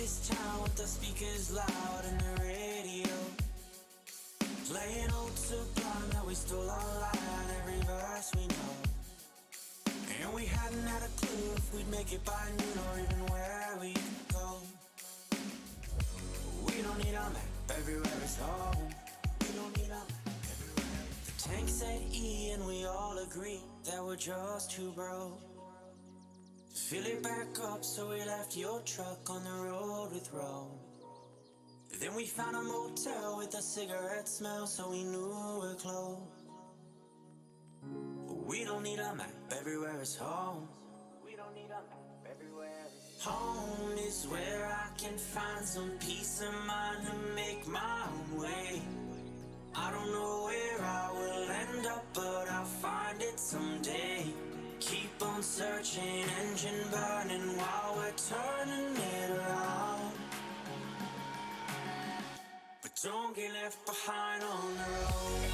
this town with the speakers loud and the radio playing old Sublime that we stole online, every verse we know. And we hadn't had a clue if we'd make it by noon or even where we'd go. We don't need a map, everywhere is home. We don't need a map, everywhere. The tank said E and we all agree that we're just too broke to fill it back up, so we left your truck on the road with Rome. Then we found a motel with a cigarette smell, so we knew we're close. We don't need a map, everywhere is home. We don't need a map, everywhere is home. Is where I can find some peace of mind and make my own way. I don't know where I will end up, but I'll find it someday. Keep on searching, engine burning while we're turning it around. But don't get left behind on the road.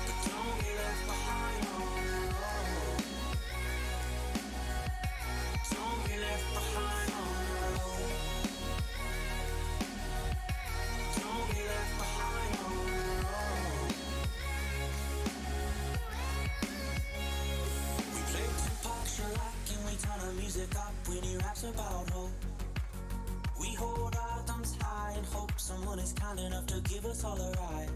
But don't get left behind on the road. Don't get left behind on the road. Don't get left behind on the road. We play Tupac, Shellac, and we turn our music up when he raps about hope. We hold our thumbs high and hope someone is kind enough to give us all a ride.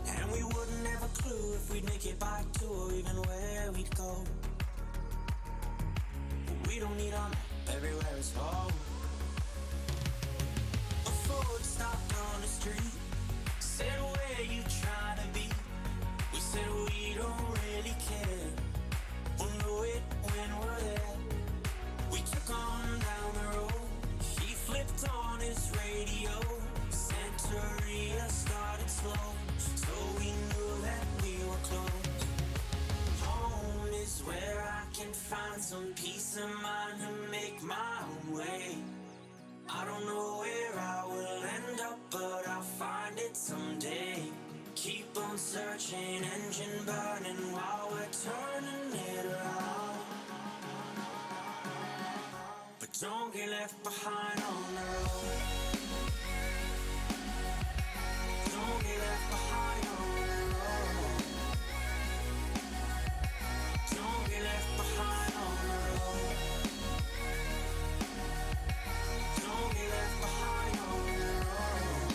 And we wouldn't have a clue if we'd make it back to or even where we'd go. But we don't need a map, everywhere is home. A Ford stopped on the street, said where you trying to be. We said we don't really care, we'll know it when we're there. We took on down the road, flipped on his radio, Santeria started slow, so we knew that we were close. Home is where I can find some peace of mind and make my own way. I don't know where I will end up, but I'll find it someday. Keep on searching, engine burning while we're turning it around. Don't get left behind on the road. Don't get left behind on the road. Don't get left behind on the road. Don't get left behind on the road.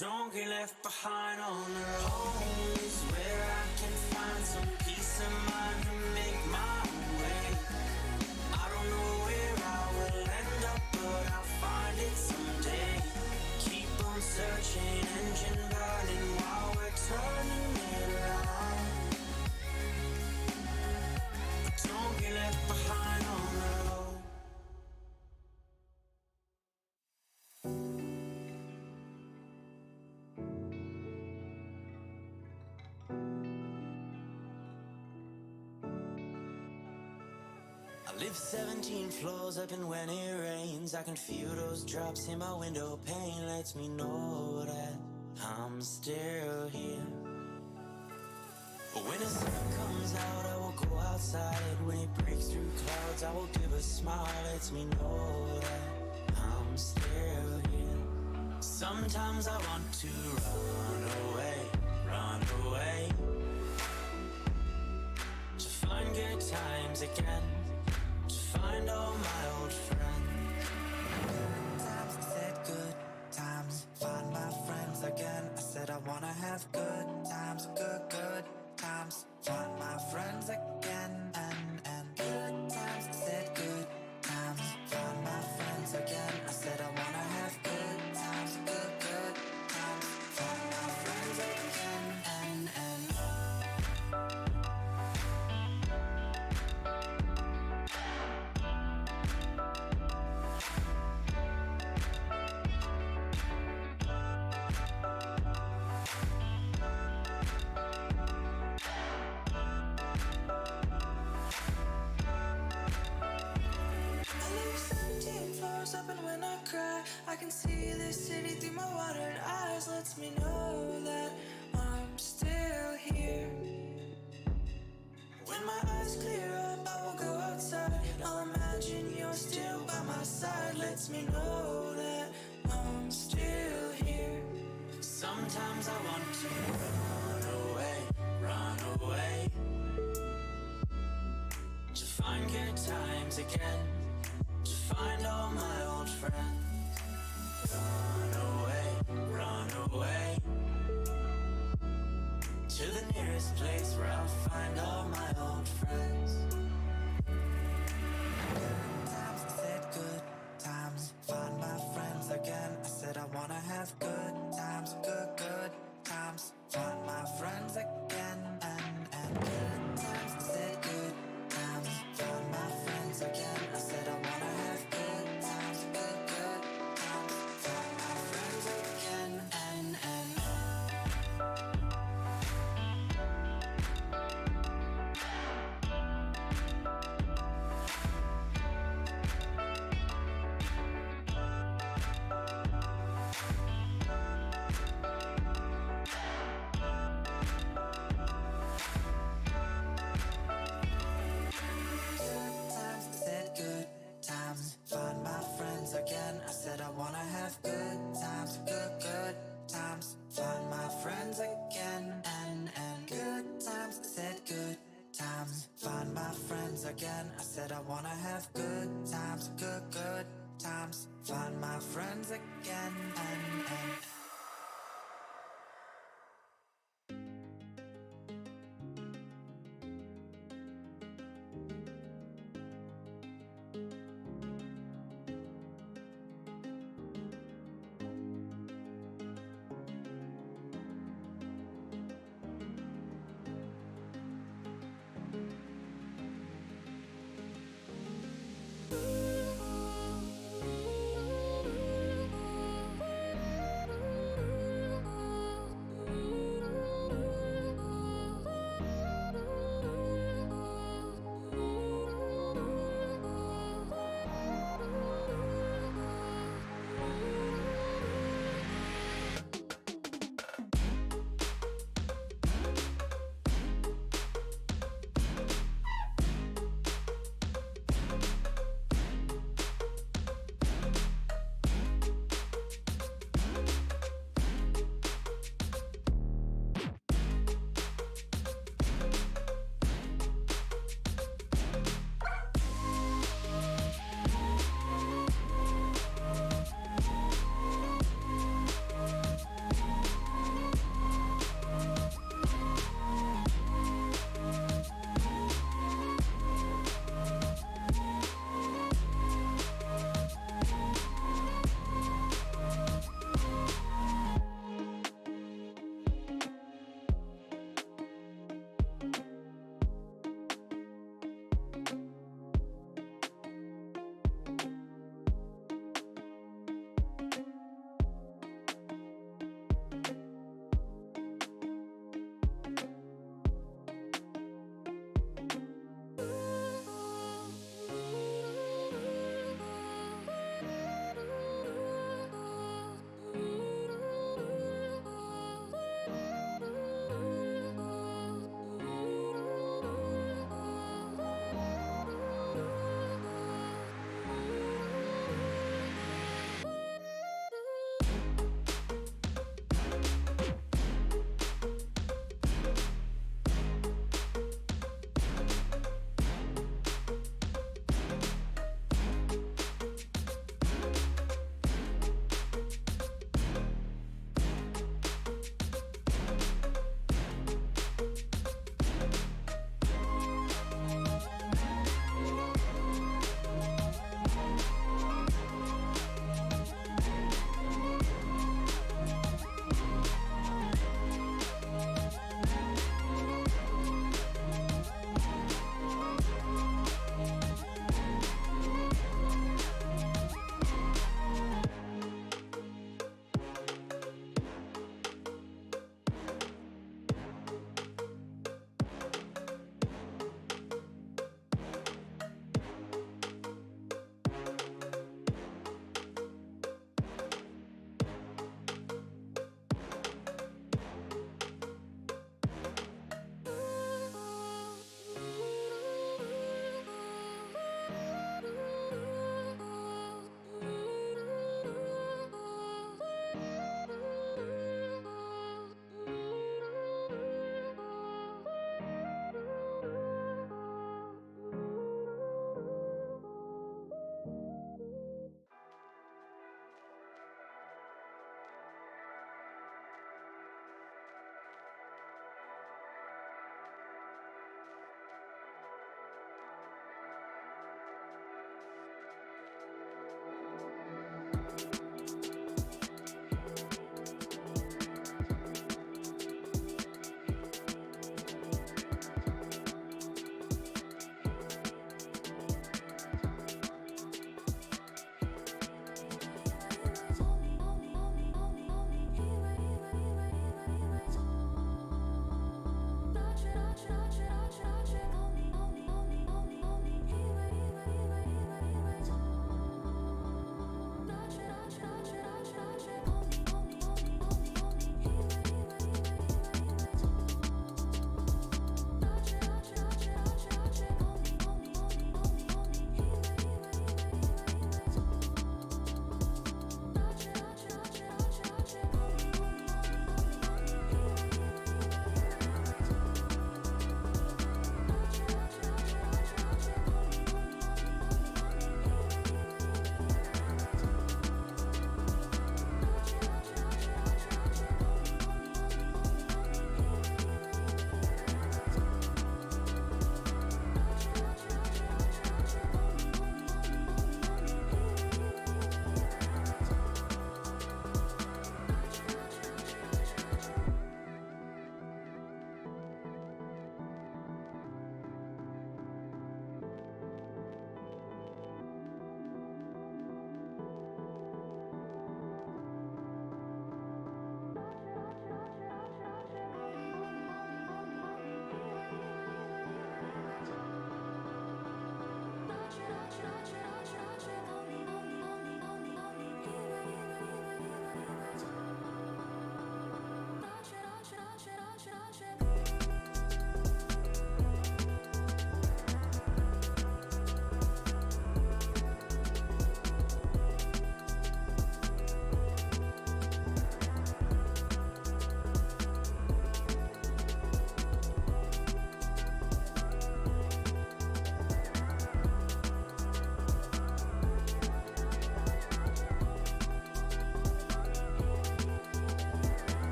Don't get left behind on the road. Home is where I can find some peace of mind and make my own way. I don't know where I will end up, but I'll find it someday. Keep on searching, engine burning while we're turning it around. But don't get left behind on the road. I live 17 floors up, and when it rains I can feel those drops in my window pane. Lets me know that I'm still here. But when the sun comes out I will go outside. When it breaks through clouds I will give a smile. Lets me know that I'm still here. Sometimes I want to run away, to find good times again, to find all my old friends. Good times, I said good times, find my friends again. I said I wanna have good times, good times, find my friends again. And good times, I said good times, find my friends again. I said I wanna have good times, good times, find my friends again. And up, and when I cry I can see this city through my watered eyes. Lets me know that I'm still here. When my eyes clear up I will go outside side lets me know that I'm still here. Sometimes I want to run away, to find good times again, to find all my old friends. Run away, to the nearest place where I'll find all my old friends. Times, I said good times, find my friends again. I said I wanna have good times, good times, find my friends again. And good times, I said good times, find my friends again. I said I wanna have good times, good times, find my friends again. And times, I said good times, find my friends again. I said I wanna have good times, good times, find my friends again. And good times, I said good times, find my friends again. I said I wanna have good times, good times, find my friends again. And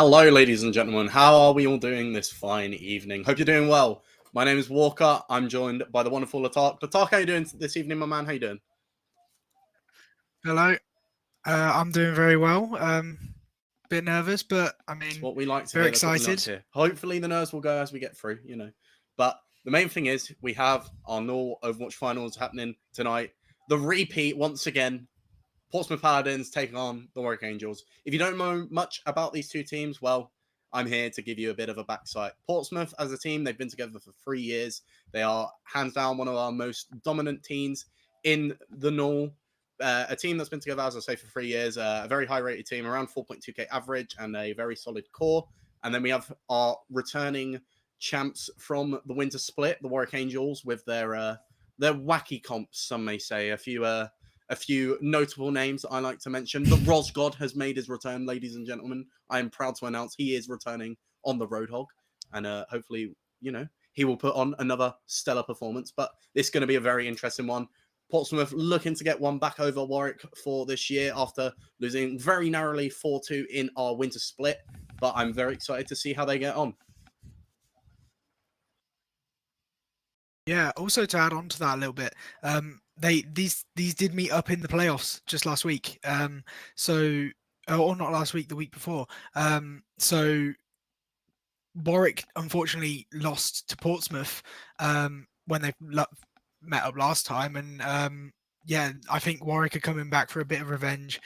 Hello, ladies and gentlemen. How are we all doing this fine evening? Hope you're doing well. My name is Walker. I'm joined by the wonderful Latark. Latark, how you doing this evening, my man? How you doing? Hello. I'm doing very well. Bit nervous, but I It's mean, what we like to very hear. That's what we like excited. to hear. Hopefully, the nerves will go as we get through, But the main thing is, we have our normal Overwatch finals happening tonight. The repeat, once again, Portsmouth Paladins taking on the Warwick Angels. If you don't know much about these two teams, well, I'm here to give you a bit of a backsight. Portsmouth, as a team, they've been together for 3 years. They are hands down one of our most dominant teams in the Null. A team that's been together, as I say, for 3 years. A very high rated team, around 4.2k average, and a very solid core. And then we have our returning champs from the Winter Split, the Warwick Angels, with their wacky comps, some may say. A few notable names that I like to mention. The Rosgod has made his return, ladies and gentlemen. I am proud to announce he is returning on the Roadhog. And hopefully, he will put on another stellar performance. But this is going to be a very interesting one. Portsmouth looking to get one back over Warwick for this year after losing very narrowly 4-2 in our winter split. But I'm very excited to see how they get on. Yeah. Also, to add on to that a little bit, these did meet up in the playoffs just last week. Or not last week, the week before. So Warwick unfortunately lost to Portsmouth when they met up last time, and yeah, I think Warwick are coming back for a bit of revenge.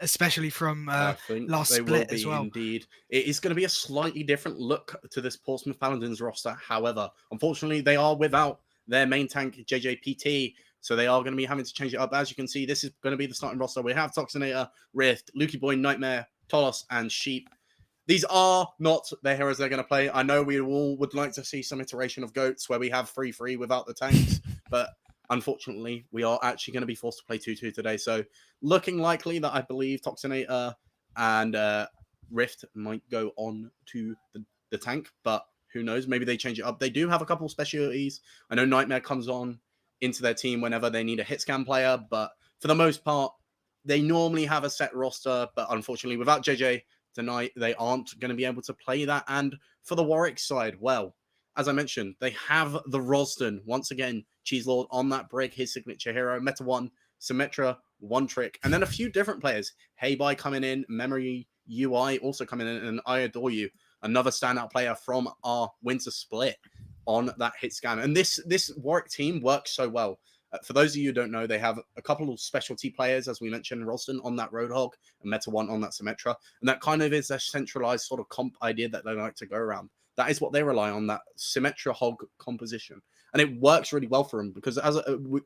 Especially from I think last they will split be as well. indeed. It is going to be a slightly different look to this Portsmouth Paladins roster. However, unfortunately, they are without their main tank, JJPT, so they are going to be having to change it up. As you can see, this is going to be the starting roster. We have Toxinator, Rift, Lukey Boy, Nightmare, Tolos, and Sheep. These are not the heroes they're going to play. I know we all would like to see some iteration of Goats where we have 3-3 without the tanks, but unfortunately, we are actually going to be forced to play 2-2 today. So looking likely that I believe Toxinator and Rift might go on to the tank, but who knows? Maybe they change it up. They do have a couple of specialties. I know Nightmare comes on into their team whenever they need a hit scan player, but for the most part, they normally have a set roster, but unfortunately, without JJ tonight, they aren't going to be able to play that. And for the Warwick side, well, as I mentioned, they have the Rosden once again, Cheeselord on that break, his signature hero, Meta 1, Symmetra, One Trick, and then a few different players. Heyby coming in, Memory UI also coming in, and I Adore You, another standout player from our winter split on that hit scan. And this Warwick team works so well. For those of you who don't know, they have a couple of specialty players, as we mentioned, Ralston on that Roadhog and Meta 1 on that Symmetra. And that kind of is their centralized sort of comp idea that they like to go around. That is what they rely on, that Symmetra hog composition. And it works really well for them because, as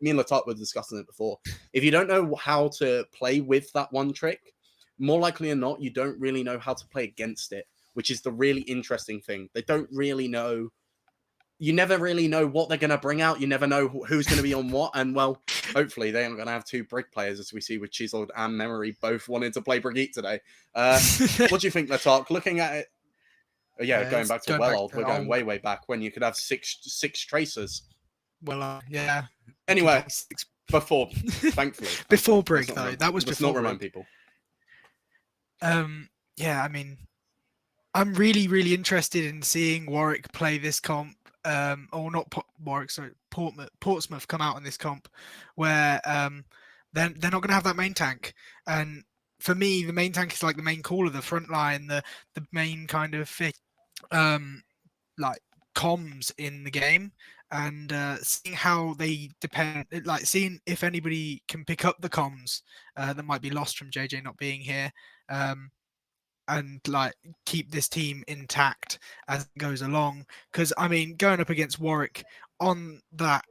me and Latat were discussing it before, if you don't know how to play with that one trick, more likely than not, you don't really know how to play against it, which is the really interesting thing. They don't really know. You never really know what they're going to bring out. You never know who's going to be on what. And, well, hopefully they aren't going to have two Brig players, as we see with Chiseled and Memory both wanting to play Brigitte today. What do you think, Latark? Looking at it, going back to old. We're going way back when you could have six tracers. Well, yeah. Anyway, before, thankfully. Before Brig, though. That was before. Let's not remind people. Yeah, I mean, I'm really, really interested in seeing Warwick play this comp. Or not Warwick, sorry, Portsmouth come out in this comp where they're not going to have that main tank. And for me, the main tank is like the main caller, the front line, the main kind of like comms in the game. And seeing how they depend, like seeing if anybody can pick up the comms that might be lost from JJ not being here. And like keep this team intact as it goes along. Because I mean, going up against Warwick on that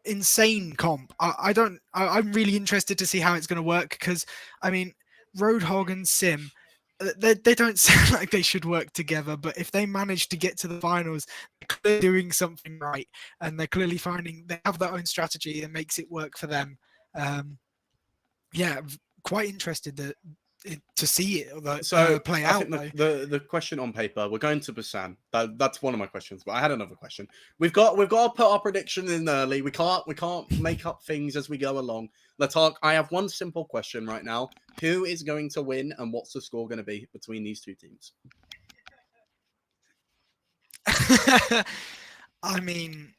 insane comp, I'm really interested to see how it's going to work. Because I mean, Roadhog and Sim, they don't sound like they should work together. But if they manage to get to the finals, they're clearly doing something right, and they're clearly finding they have their own strategy that makes it work for them. Yeah, quite interested to see it So play I out. think Though. the question on paper, we're going to Busan. That's one of my questions, but I had another question. We've got to put our prediction in early. We can't make up things as we go along. Let's talk. I have one simple question right now. Who is going to win, and what's the score going to be between these two teams? I mean,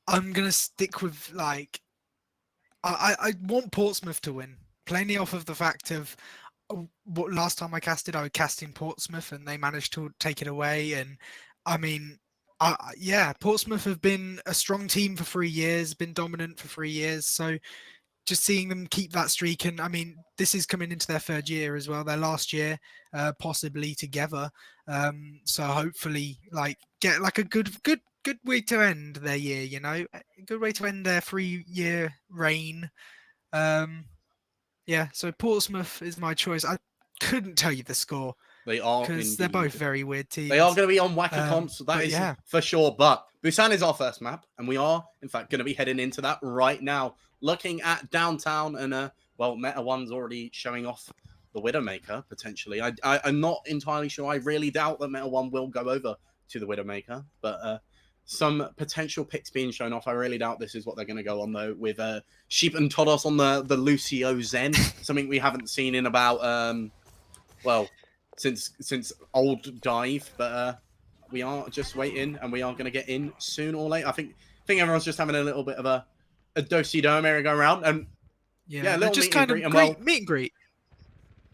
I'm gonna stick with like I want Portsmouth to win, plainly off of the fact of what last time I casted, I was casting Portsmouth and they managed to take it away. And I mean, yeah, Portsmouth have been a strong team for 3 years, been dominant for 3 years. So just seeing them keep that streak, and I mean, this is coming into their third year as well. Their last year, possibly together. So hopefully, like get like a good way to end their year. You know, a good way to end their 3-year reign. Yeah, so Portsmouth is my choice. I couldn't tell you the score They are because they're both indeed. very weird teams. They are going to be on Wacker comps, so that but is yeah. for sure. But Busan is our first map, and we are, in fact, going to be heading into that right now. Looking at downtown, and well, Meta One's already showing off the Widowmaker potentially. I'm not entirely sure. I really doubt that Meta One will go over to the Widowmaker, but some potential picks being shown off. I really doubt this is what they're going to go on though. With Sheep and Todos on the Lucio Zen, something we haven't seen in about well, since old dive, but we are just waiting, and we are going to get in soon or late. I think everyone's just having a little bit of a do-si-do merry-go-round, and Yeah, a they're little just meet and kind of greet, and well, meet and greet.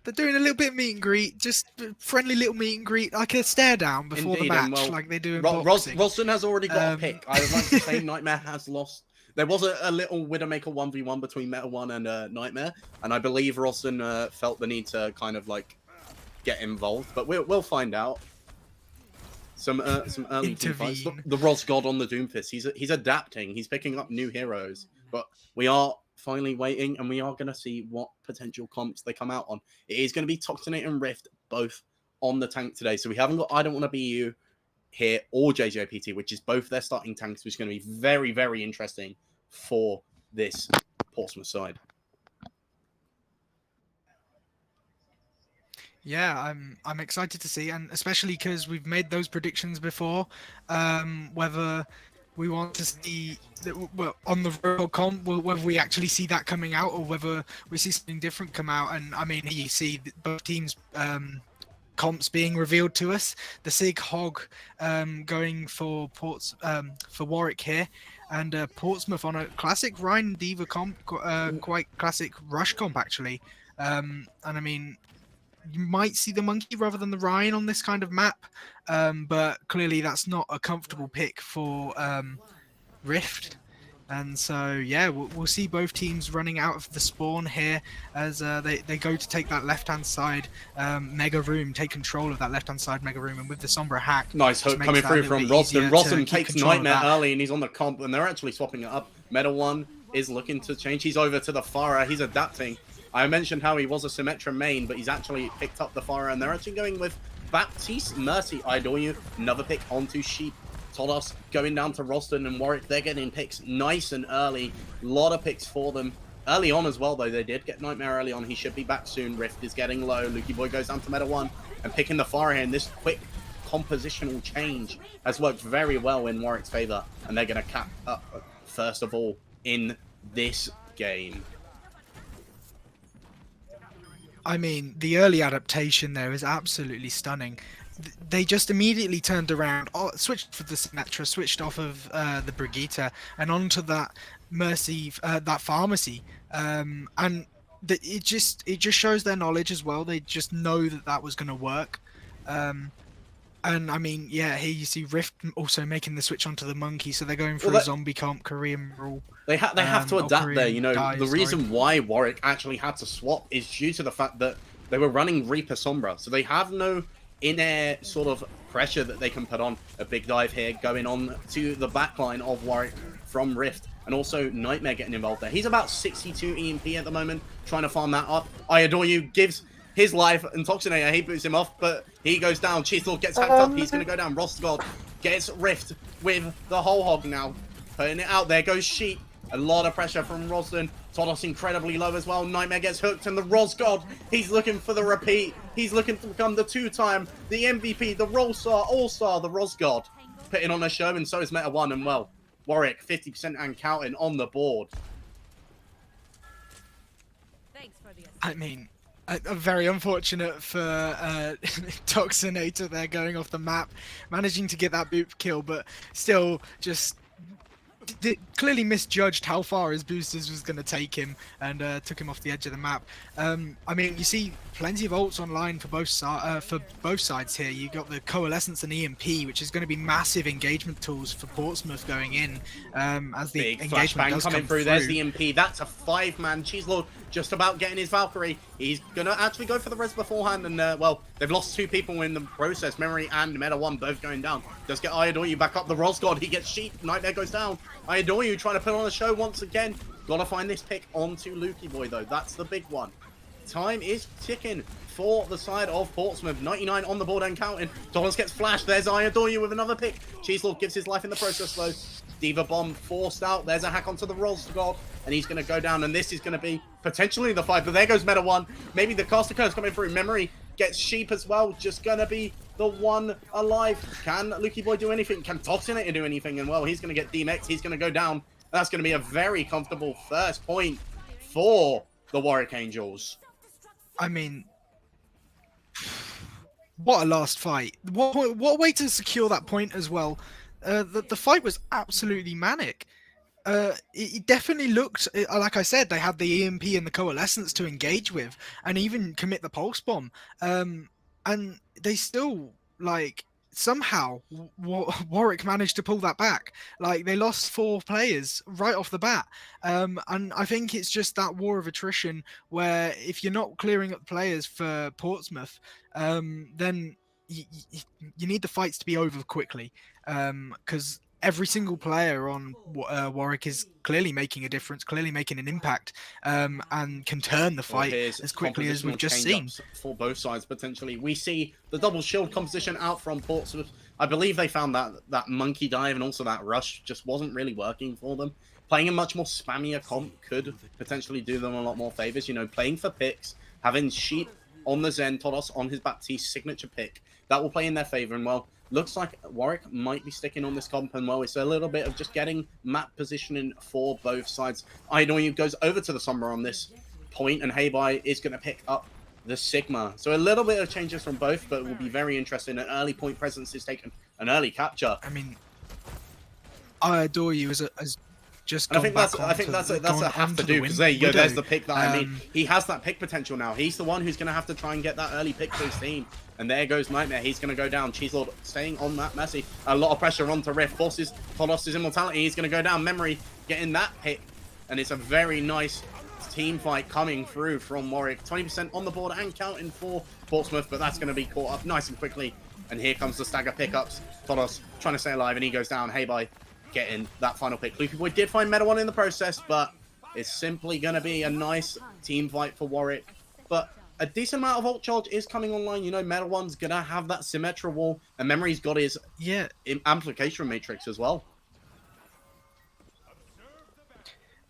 They're doing a little bit of meet and greet, just friendly little meet and greet, like a stare down before indeed, the and match, well, like they do in boxing. Roston has already got a pick. I would like to say Nightmare has lost. There was a little Widowmaker 1v1 between Meta One and Nightmare, and I believe Roston felt the need to kind of like get involved, but we'll find out. Some early team fights. Look, the Ros God on the Doomfist. He's adapting. He's picking up new heroes, but we are finally waiting, and we are going to see what potential comps they come out on. It is going to be Toxinate and Rift both on the tank today, so we haven't got I Don't Want to Be You here or JJPT, which is both their starting tanks, which is going to be very, very interesting for this Portsmouth side. Yeah, I'm excited to see, and especially because we've made those predictions before. Whether we want to see well, on the road comp, whether we actually see that coming out, or whether we see something different come out. And I mean, you see both teams' comps being revealed to us. The Sig Hog going for Warwick here, and Portsmouth on a classic Rhine Diva comp, quite classic Rush comp actually. And I mean, you might see the Monkey rather than the Rhine on this kind of map, but clearly that's not a comfortable pick for Rift. And so, yeah, we'll see both teams running out of the spawn here as they go to take that left-hand side Mega Room, take control of that left-hand side Mega Room, and with the Sombra hack. Nice hook coming through from Roston. Roston takes Nightmare early, and he's on the comp, and they're actually swapping it up. Meta One is looking to change. He's over to the Farah. He's adapting. I mentioned how he was a Symmetra main, but he's actually picked up the Farah, and they're actually going with Baptiste Mercy. I adore you. Another pick onto Sheep. Todos going down to Roston and Warwick. They're getting picks nice and early. A lot of picks for them. Early on as well, though. They did get Nightmare early on. He should be back soon. Rift is getting low. Lukey Boy goes down to Meta One and picking the Farah here. And this quick compositional change has worked very well in Warwick's favor. And they're going to cap up first of all in this game. I mean, the early adaptation there is absolutely stunning. They just immediately turned around, switched for the Symmetra, switched off of the Brigitte, and onto that Mercy, that Pharmacy. And it just shows their knowledge as well. They just know that was going to work. And I mean, yeah, here you see Rift also making the switch onto the Monkey, so they're going for a zombie comp, Korean rule. They have to adapt there, you know. The reason sorry. why Warwick actually had to swap is due to the fact that they were running Reaper Sombra, so they have no in-air sort of pressure that they can put on. A big dive here going on to the backline of Warwick from Rift, and also Nightmare getting involved there. He's about 62 EMP at the moment, trying to farm that up. I Adore You gives his life, and Toxinator, he boots him off, but he goes down. Cheeselord gets hacked up, he's going to go down. Rostgod gets Rift with the whole hog now, putting it out. There goes Sheep. A lot of pressure from Roslyn. Todos incredibly low as well. Nightmare gets hooked, and the Rosgod, he's looking for the repeat. He's looking to become the two-time, the MVP, the Roll-Star, All-Star, the Rosgod. Putting on a show, and so is Meta One, and well, Warwick, 50% and counting on the board. I mean, very unfortunate for Toxinator there going off the map, managing to get that boot kill, but still just clearly misjudged how far his boosters was going to take him and took him off the edge of the map. I mean, you see plenty of ults online for both sides here. You got the Coalescence and EMP, which is going to be massive engagement tools for Portsmouth going in as the Big engagement does coming come through. There's the EMP. That's a 5-man. Cheeselord just about getting his Valkyrie. He's going to actually go for the res beforehand, and well, they've lost 2 people in the process. Memory and Meta One both going down. Does get Iadoryu back up. The Rosgod, he gets sheep. Nightmare goes down. Iadoryu trying to put on a show once again. Gotta find this pick onto Lukey Boy, though. That's the big one. Time is ticking for the side of Portsmouth. 99 on the board and counting. Dollars gets flashed. There's Iadoryu with another pick. Cheeselord gives his life in the process, though. Diva Bomb forced out. There's a hack onto the Rosgod, and he's going to go down, and this is going to be potentially the fight, but there goes Meta One. Maybe the Caster Curse coming through. Memory gets sheep as well. Just going to be the one alive. Can Lukey Boy do anything? Can Toxinator do anything? And well, he's going to get DMX. He's going to go down. That's going to be a very comfortable first point for the Warwick Angels. I mean, what a last fight. What a way to secure that point as well. The fight was absolutely manic. It definitely looked, like I said, they had the EMP and the Coalescence to engage with and even commit the Pulse Bomb. And they still, like, somehow Warwick managed to pull that back. Like, they lost 4 players right off the bat. And I think it's just that war of attrition where if you're not clearing up players for Portsmouth, then you need the fights to be over quickly. Because every single player on Warwick is clearly making a difference, clearly making an impact, and can turn the fight as quickly as we've just seen. For both sides, potentially. We see the double shield composition out from Portsmouth. I believe they found that monkey dive and also that rush just wasn't really working for them. Playing a much more spammier comp could potentially do them a lot more favors. You know, playing for picks, having Sheep on the Zen, Todos on his Baptiste signature pick, that will play in their favor. And well, looks like Warwick might be sticking on this comp, and well, it's a little bit of just getting map positioning for both sides. Iadoryu goes over to the Sombra on this point, and Heibai is going to pick up the Sigma. So a little bit of changes from both, but it will be very interesting. An early point presence is taken, an early capture. I mean, Iadoryu has just and I think that's a have to do, because there you go, there's the pick that I mean. He has that pick potential now. He's the one who's going to have to try and get that early pick for his team. And there goes Nightmare. He's going to go down. Cheeselord staying on that Messi. A lot of pressure onto Rift. Forces Todos' immortality. He's going to go down. Memory getting that pick. And it's a very nice team fight coming through from Warwick. 20% on the board and counting for Portsmouth, but that's going to be caught up nice and quickly. And here comes the stagger pickups. Todos trying to stay alive, and he goes down. Heibai getting that final pick. Lukey Boy did find Meta One in the process, but it's simply going to be a nice team fight for Warwick. But a decent amount of ult charge is coming online. You know, Meta One's going to have that Symmetra wall, and Memory's got his amplification matrix as well.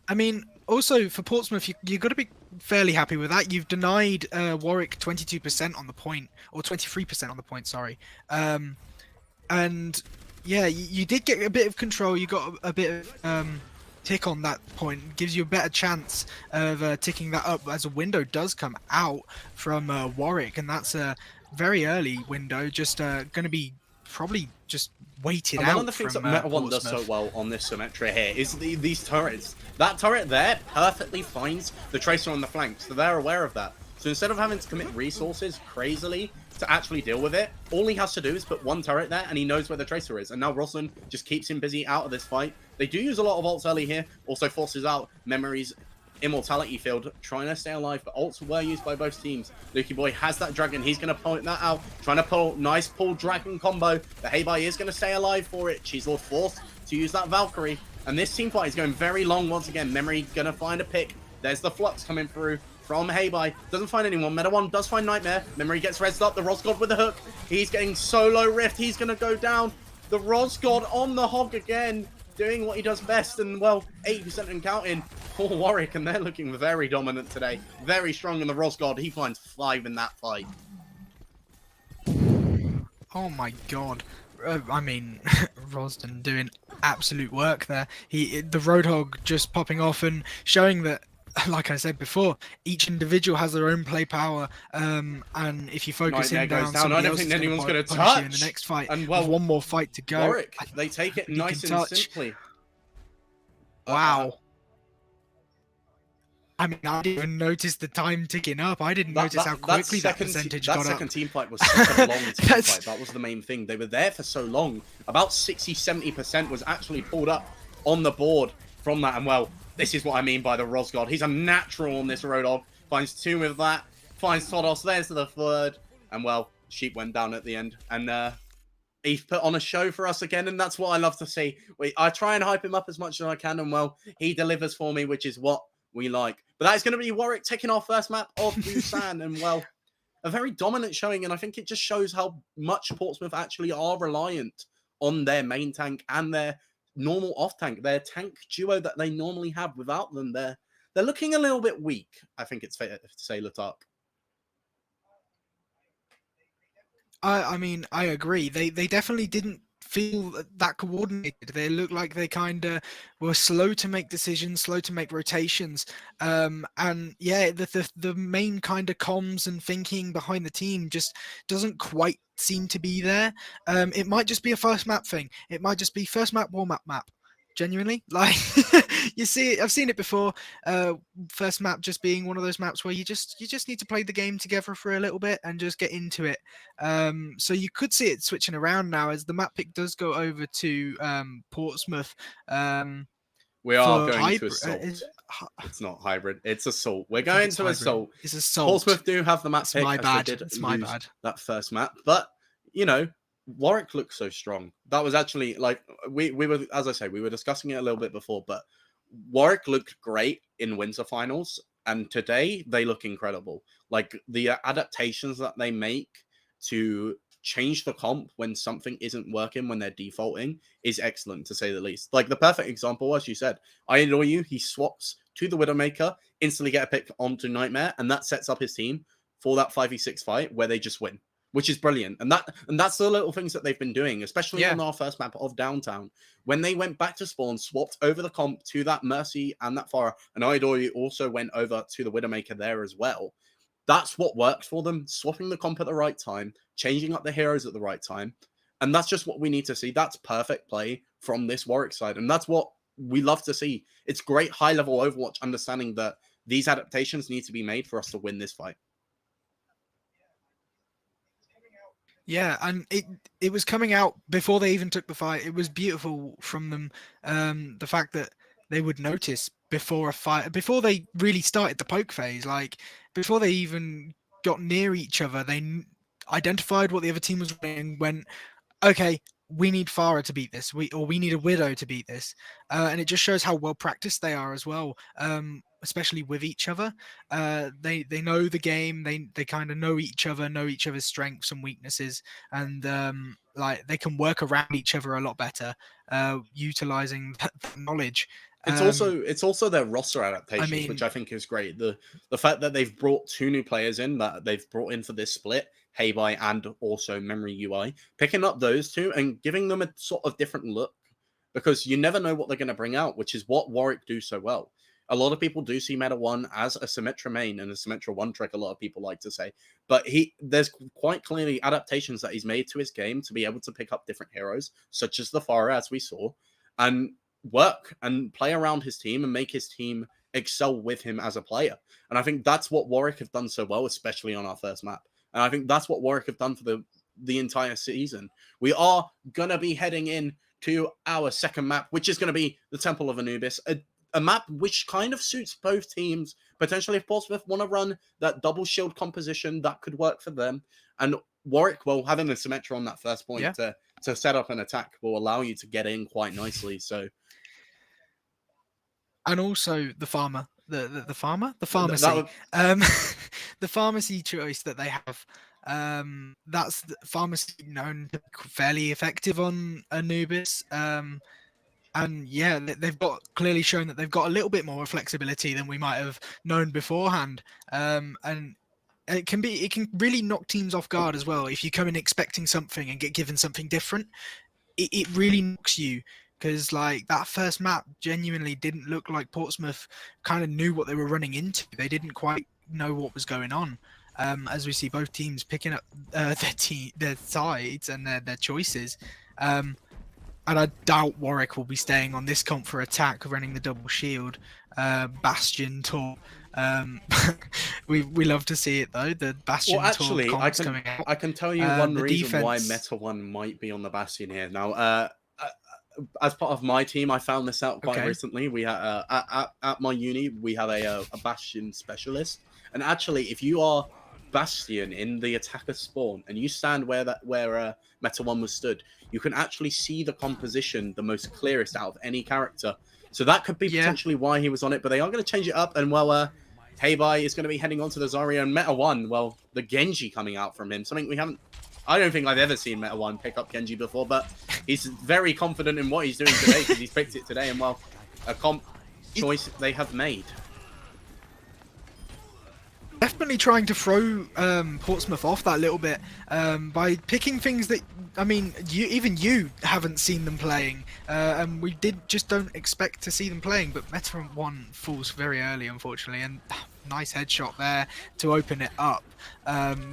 I mean, also for Portsmouth, you've got to be fairly happy with that. You've denied Warwick 22% on the point, or 23% on the point, sorry. And yeah, you did get a bit of control. You got a bit of tick on that point. It gives you a better chance of ticking that up as a window does come out from Warwick, and that's a very early window. Just going to be probably just waited out. One of the things that Meta One does so well on this Symmetra here is these turrets. That turret there perfectly finds the Tracer on the flanks, so they're aware of that. So instead of having to commit resources crazily to actually deal with it, all he has to do is put one turret there, and he knows where the Tracer is. And now Roslyn just keeps him busy out of this fight. They do use a lot of ults early here, also forces out Memory's immortality field, trying to stay alive, but ults were used by both teams. Lukey Boy has that dragon. He's going to point that out, trying to pull nice pull dragon combo. The Heibai is going to stay alive for it. Cheeselord forced to use that Valkyrie, and this team fight is going very long once again. Memory going to find a pick. There's the Flux coming through from Heibai. Doesn't find anyone. Meta One does find Nightmare. Memory gets rezzed up. The Rosgod with the hook. He's getting solo Rift. He's going to go down. The Rosgod on the hog again. doing what he does best, and well, 80% and counting for Warwick, and they're looking very dominant today. Very strong in the Rosgard. He finds 5 in that fight. Oh my god. I mean, Rosden doing absolute work there. The Roadhog just popping off and showing that, like I said before, each individual has their own play power. And if you focus Nightmare him goes down, down. I somebody don't else think is going anyone's to going to punish you in the touch. next fight. And well, with one more fight to go. Warwick, they take it Nobody nice can and touch. simply. Wow. I mean, I didn't even notice the time ticking up. I didn't notice how quickly that percentage got up. That second team fight was such a long team fight. That was the main thing. They were there for so long. About 60-70% was actually pulled up on the board from that. And well, this is what I mean by the Rosgard. He's a natural on this Roadhog. Finds 2 with that. Finds Todos. There's the 3rd. And well, Sheep went down at the end. And he's put on a show for us again, and that's what I love to see. I try and hype him up as much as I can, and well, he delivers for me, which is what we like. But that is going to be Warwick taking our first map of Busan, and well, a very dominant showing, and I think it just shows how much Portsmouth actually are reliant on their main tank and their normal off tank, their tank duo that they normally have. Without them, they're looking a little bit weak. I think it's fair to say, Latark. I mean, I agree. They definitely didn't feel that coordinated. They looked like they kind of were slow to make decisions, slow to make rotations. And yeah, the main kind of comms and thinking behind the team just doesn't quite seem to be there. It might just be a first map thing. It might just be first map, warm up map. Genuinely, like you see it, I've seen it before. First map just being one of those maps where you just need to play the game together for a little bit and just get into it. So you could see it switching around now as the map pick does go over to Portsmouth. We are going to Assault. It's not hybrid. It's Assault. We're going to Assault. It's Assault. Portsmouth do have the map pick. My bad. It's my bad. That first map, but you know, Warwick looks so strong. That was actually like we were, as I say, we were discussing it a little bit before, but Warwick looked great in winter finals, and today they look incredible. Like the adaptations that they make to change the comp when something isn't working, when they're defaulting, is excellent to say the least. Like the perfect example, as you said, I adore you. He swaps to the Widowmaker, instantly get a pick onto Nightmare, and that sets up his team for that 5v6 fight where they just win, which is brilliant. And that's the little things that they've been doing, especially on our first map of Downtown. When they went back to spawn, swapped over the comp to that Mercy and that Farah, and Idori also went over to the Widowmaker there as well. That's what works for them, swapping the comp at the right time, changing up the heroes at the right time. And that's just what we need to see. That's perfect play from this Warwick side. And that's what we love to see. It's great high-level Overwatch understanding that these adaptations need to be made for us to win this fight. Yeah, and it was coming out before they even took the fight. It was beautiful from them. The fact that they would notice before a fight, before they really started the poke phase, like before they even got near each other, they identified what the other team was doing and went, okay, we need Farah to beat this, we need a Widow to beat this. And it just shows how well practiced they are as well, especially with each other. They know the game, they kind of know each other's strengths and weaknesses, and like they can work around each other a lot better, utilizing that knowledge. It's also their roster adaptations, which I think is great. The fact that they've brought 2 new players in that they've brought in for this split, Heibai and also Memory UI, picking up those 2 and giving them a sort of different look, because you never know what they're going to bring out, which is what Warwick do so well. A lot of people do see Meta 1 as a Symmetra main and a Symmetra 1 trick, a lot of people like to say. But there's quite clearly adaptations that he's made to his game to be able to pick up different heroes, such as the Farah, as we saw, and work and play around his team and make his team excel with him as a player. And I think that's what Warwick have done so well, especially on our first map. And I think that's what Warwick have done for the entire season. We are going to be heading in to our second map, which is going to be the Temple of Anubis, a map which kind of suits both teams. Potentially, if Portsmouth want to run that double shield composition, that could work for them. And Warwick, well, having the Symmetra on that first point to set up an attack will allow you to get in quite nicely. So, and also the farmer, the pharmacy, the pharmacy choice that they have. That's the pharmacy known to be fairly effective on Anubis. And yeah, they've got clearly shown that they've got a little bit more flexibility than we might have known beforehand. And it can really knock teams off guard as well if you come in expecting something and get given something different. It really knocks you, because like that first map genuinely didn't look like Portsmouth kind of knew what they were running into. They didn't quite know what was going on. As we see both teams picking up their sides and their choices. And I doubt Warwick will be staying on this comp for attack, running the double shield, Bastion Tor. We love to see it though. The Bastion Actually, Tor comps coming out. I can tell you one the reason why defense- Meta One might be on the Bastion here. Now, as part of my team, I found this out quite recently. We had at my uni, we have a Bastion specialist, and actually, if you are Bastion in the attacker spawn and you stand where Meta One was stood, you can actually see the composition the most clearest out of any character. So that could be potentially why he was on it, but they are going to change it up. And well, Heibai is going to be heading on to the Zarya, and Meta One, well, the Genji coming out from him. Something we haven't, I don't think I've ever seen Meta One pick up Genji before, but he's very confident in what he's doing today because he's picked it today. And well, a comp choice they have made. Definitely trying to throw Portsmouth off that little bit by picking things that, I mean, even you haven't seen them playing, and we just don't expect to see them playing. But Meta One falls very early, unfortunately, and nice headshot there to open it up.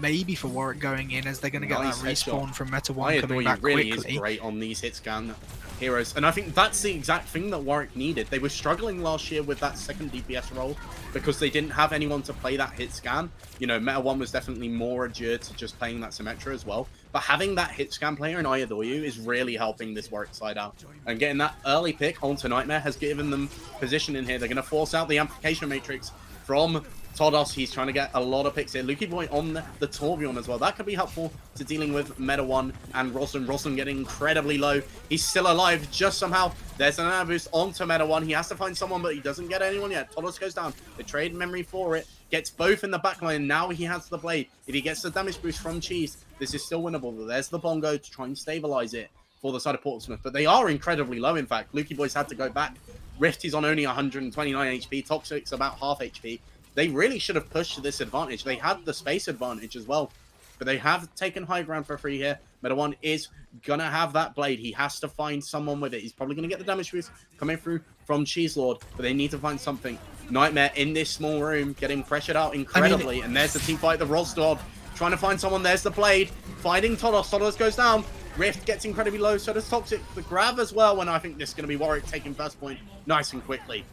Maybe for Warwick going in, as they're going to get that respawn from Meta One coming back really quickly. Is great on these hit scan heroes, and I think that's the exact thing that Warwick needed. They were struggling last year with that second DPS role because they didn't have anyone to play that hit scan. You know, Meta One was definitely more adjured to just playing that Symmetra as well, but having that hit scan player in Ayadoyu is really helping this Warwick side out, and getting that early pick onto Nightmare has given them position in here. They're going to force out the amplification matrix from Todos. He's trying to get a lot of picks here. Lukey Boy on the Torbjorn as well. That could be helpful to dealing with Meta One and Roslyn. Roslyn getting incredibly low. He's still alive just somehow. There's an boost onto Meta One. He has to find someone, but he doesn't get anyone yet. Todos goes down. They trade memory for it. Gets both in the backline. Now he has the blade. If he gets the damage boost from Cheese, this is still winnable. There's the Bongo to try and stabilize it for the side of Portsmouth. But they are incredibly low, in fact. Lukey Boy's had to go back. Rift is on only 129 HP. Toxic's about half HP. They really should have pushed this advantage. They had the space advantage as well, but they have taken high ground for free here. Meta One is going to have that blade. He has to find someone with it. He's probably going to get the damage boost coming through from Cheese Lord, but they need to find something. Nightmare in this small room, getting pressured out incredibly, and there's the team fight, the Rosdod, trying to find someone. There's the blade, finding Todos. Todos goes down. Rift gets incredibly low, so does Toxic. The grab as well, and I think this is going to be Warwick taking first point nice and quickly.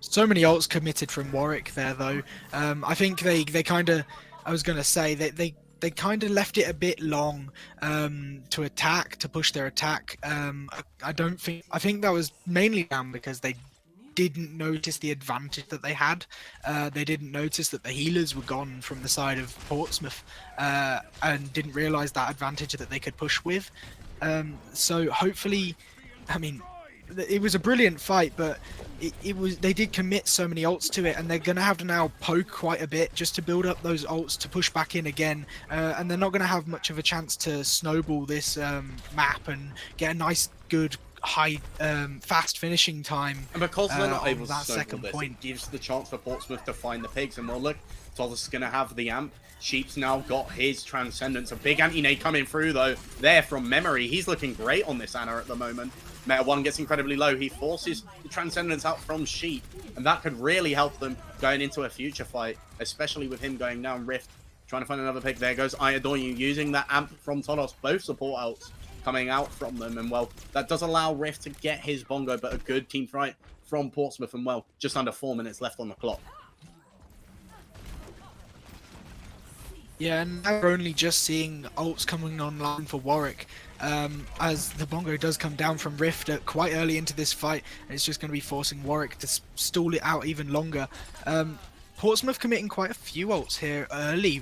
So many ults committed from Warwick there, though. I think they kind of, I was going to say, they kind of left it a bit long to attack, to push their attack. I think that was mainly down because they didn't notice the advantage that they had. They didn't notice that the healers were gone from the side of Portsmouth and didn't realise that advantage that they could push with. So hopefully, I mean, it was a brilliant fight, but they did commit so many ults to it, and they're going to have to now poke quite a bit just to build up those ults to push back in again, and they're not going to have much of a chance to snowball this map and get a nice, good, high, fast finishing time. And because they're not able to that snowball second this, point. it gives the chance for Portsmouth to find the pigs, and well, look, Todos is going to have the amp. Sheep's now got his Transcendence. A big anti-nade coming through, though, there from memory. He's looking great on this Ana at the moment. Meta One gets incredibly low. He forces the Transcendence out from Sheep, and that could really help them going into a future fight, especially with him going down Rift, trying to find another pick. There goes I Adore You, using that amp from Todos. Both support outs coming out from them, and well, that does allow Rift to get his Bongo, but a good team fight from Portsmouth, and well, just under 4 minutes left on the clock. Yeah, and now we're only just seeing ults coming online for Warwick, as the Bongo does come down from Rift quite early into this fight, and it's just going to be forcing Warwick to stall it out even longer. Portsmouth committing quite a few ults here early,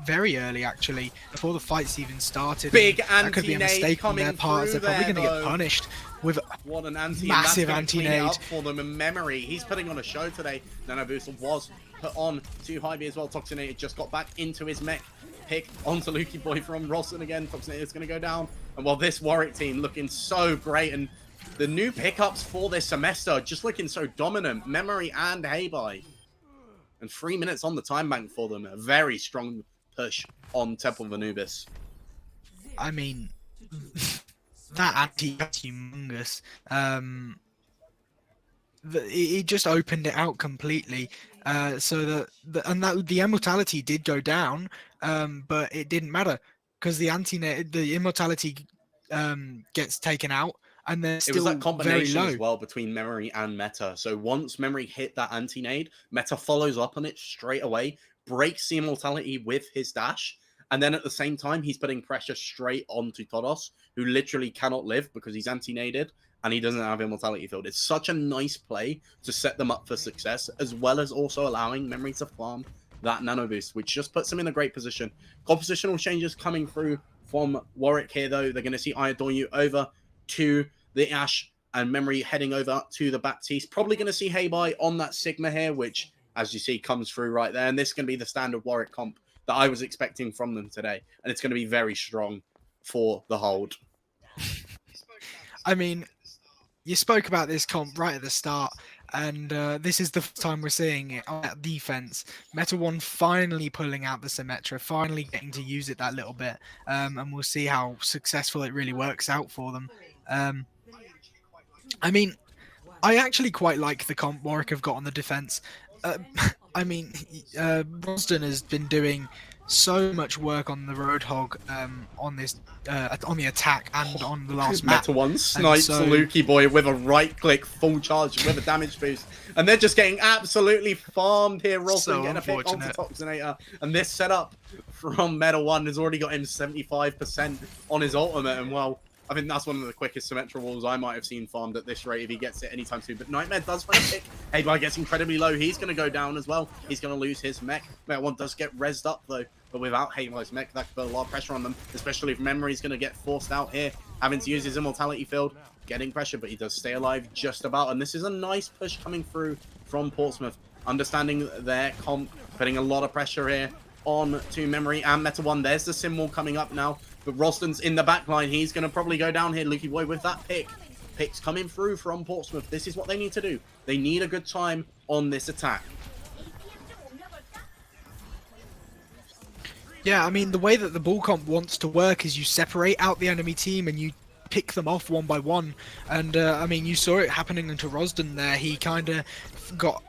very early actually, before the fight's even started. Big that could be a anti-nade mistake on their coming part, as through they're probably there, going to get though. punished with What an anti, massive and that's gonna clean it anti-nade. up for them. And Memory, he's putting on a show today. Nano Boost was put on to Hybe as well. Toxinated just got back into his mech. Pick onto Lukey Boy from Rosson again. Toxinated is going to go down. And while this Warwick team looking so great, and the new pickups for this semester just looking so dominant. Memory and Heibai. And 3 minutes on the time bank for them. A very strong push on Temple of Anubis. I mean, that anti is humongous. It just opened it out completely. So that the immortality did go down, but it didn't matter because the immortality gets taken out, and then It was that combination very low as well between Memory and Meta. So once Memory hit that anti-nade, Meta follows up on it straight away, breaks the immortality with his dash, and then at the same time, he's putting pressure straight onto Todos, who literally cannot live because he's anti-naded and he doesn't have immortality field. It's such a nice play to set them up for success, as well as also allowing Memory to farm that nano boost, which just puts him in a great position. Compositional changes coming through from Warwick here, though. They're going to see I Adore You over to the Ash, and Memory heading over to the Baptiste. Probably going to see Heibai on that Sigma here, which, as you see, comes through right there. And this is going to be the standard Warwick comp that I was expecting from them today. And it's going to be very strong for the hold. I mean, you spoke about this comp right at the start, and this is the first time we're seeing it on that defense. Meta One finally pulling out the Symmetra, finally getting to use it that little bit, and we'll see how successful it really works out for them. I mean, I actually quite like the comp Warwick have got on the defense. I mean, Rosden has been doing so much work on the Roadhog on this on the attack and on the last map. Meta One snipes so, Lukey Boy with a right click, full charge with a damage boost, and they're just getting absolutely farmed here. Rosden So getting a pick onto unfortunate. Toxinator, and this setup from Meta One has already got him 75% on his ultimate, and well, I think that's one of the quickest Symmetra walls I might have seen farmed at this rate if he gets it anytime soon. But Nightmare does find a pick. Heibai gets incredibly low. He's going to go down as well. He's going to lose his mech. Meta One does get rezzed up, though. But without Heibai's mech, that could put a lot of pressure on them, especially if Memory's going to get forced out here, having to use his immortality field, getting pressure, but he does stay alive just about. And this is a nice push coming through from Portsmouth, understanding their comp, putting a lot of pressure here on to Memory and Meta One. There's the sim wall coming up now. But Roston's in the back line. He's going to probably go down here. Lukey Boy with that pick. Picks coming through from Portsmouth. This is what they need to do. They need a good time on this attack. Yeah, I mean, the way that the ball comp wants to work is you separate out the enemy team and you pick them off one by one. And, I mean, you saw it happening into Rosden there. He kind of got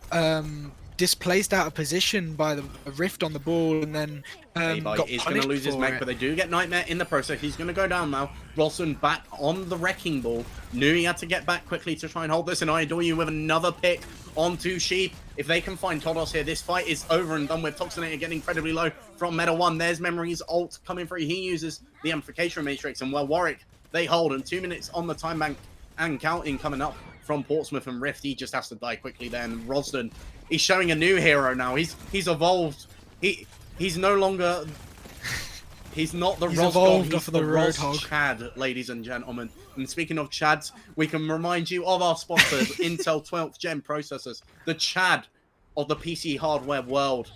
displaced out of position by the rift on the ball, and then got is going to lose his mech, but they do get Nightmare in the process. He's going to go down now. Rosson back on the wrecking ball. Knew he had to get back quickly to try and hold this, and I Adore You with another pick onto Sheep. If they can find Todos here, this fight is over and done with. Toxinator getting incredibly low from Meta One. There's Memory's ult coming through. He uses the Amplification Matrix, and well, Warwick, they hold, and 2 minutes on the time bank and counting coming up from Portsmouth, and Rift, he just has to die quickly there. And Rosden, he's showing a new hero now. He's evolved. He's no longer... He's not the Ros God, he's the Ros Chad, ladies and gentlemen. And speaking of Chads, we can remind you of our sponsors, Intel 12th Gen processors, the Chad of the PC hardware world.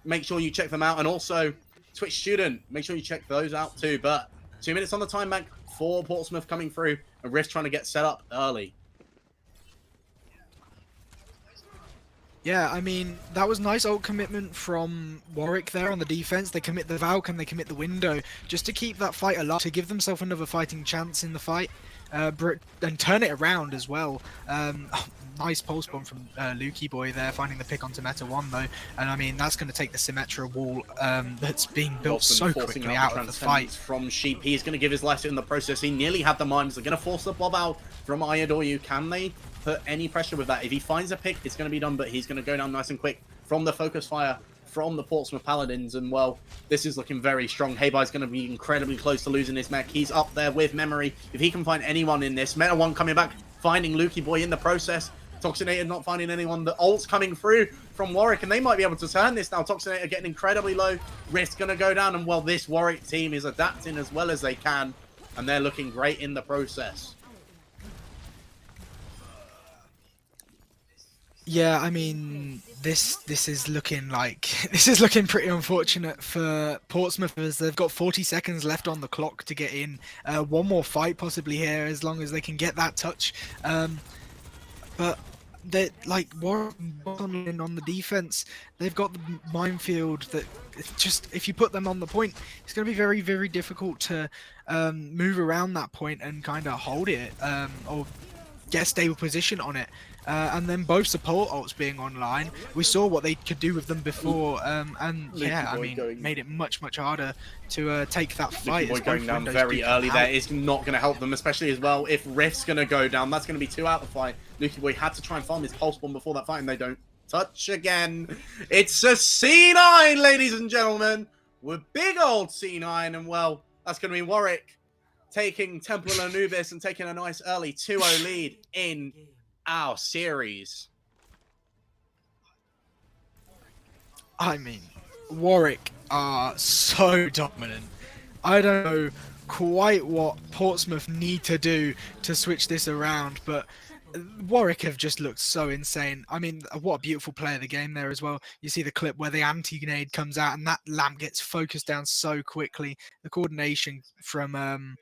Make sure you check them out. And also, Twitch Student, make sure you check those out too. But 2 minutes on the time bank for Portsmouth coming through, and Rift trying to get set up early. Yeah, I mean, that was nice ult commitment from Warwick there on the defense. They commit the Valk and they commit the window just to keep that fight alive, to give themselves another fighting chance in the fight, and turn it around as well. Nice pulse bomb from Lukey Boy there, finding the pick onto Meta One though. And I mean, that's going to take the Symmetra wall that's being built so quickly out of the fight. From Sheep, he's going to give his life in the process. He nearly had the mines. They're going to force the bob out from I Adore You. Can they put any pressure with that? If he finds a pick, it's going to be done, but he's going to go down nice and quick from the focus fire from the Portsmouth Paladins. And well, this is looking very strong. Heibai's going to be incredibly close to losing his mech. He's up there with Memory. If he can find anyone in this, Meta One coming back, finding Lukey Boy in the process, Toxinator not finding anyone. The ult's coming through from Warwick, and they might be able to turn this now. Toxinator getting incredibly low. Rift going to go down, and well, this Warwick team is adapting as well as they can, and they're looking great in the process. Yeah, I mean, this is looking like this is looking pretty unfortunate for Portsmouth, as they've got 40 seconds left on the clock to get in. One more fight possibly here, as long as they can get that touch. But they're like on the defense. They've got the minefield that just, if you put them on the point, it's going to be very, very difficult to move around that point and kind of hold it or get a stable position on it. And then both support ults being online, we saw what they could do with them before, and yeah, I mean, made it much harder to take that fight. Boy going down very early there is not going to help them, especially as well if Rift's going to go down. That's going to be 2 out of the fight. Lucky Boy had to try and farm his pulse bomb before that fight, and they don't touch again. It's a C9, ladies and gentlemen, with big old C9, and well, that's going to be Warwick taking Temple and Anubis and taking a nice early 2-0 lead in our series. I mean, Warwick are so dominant. I don't know quite what Portsmouth need to do to switch this around, but Warwick have just looked so insane. I mean, what a beautiful play of the game there as well. You see the clip where the anti-grenade comes out and that lamp gets focused down so quickly. The coordination from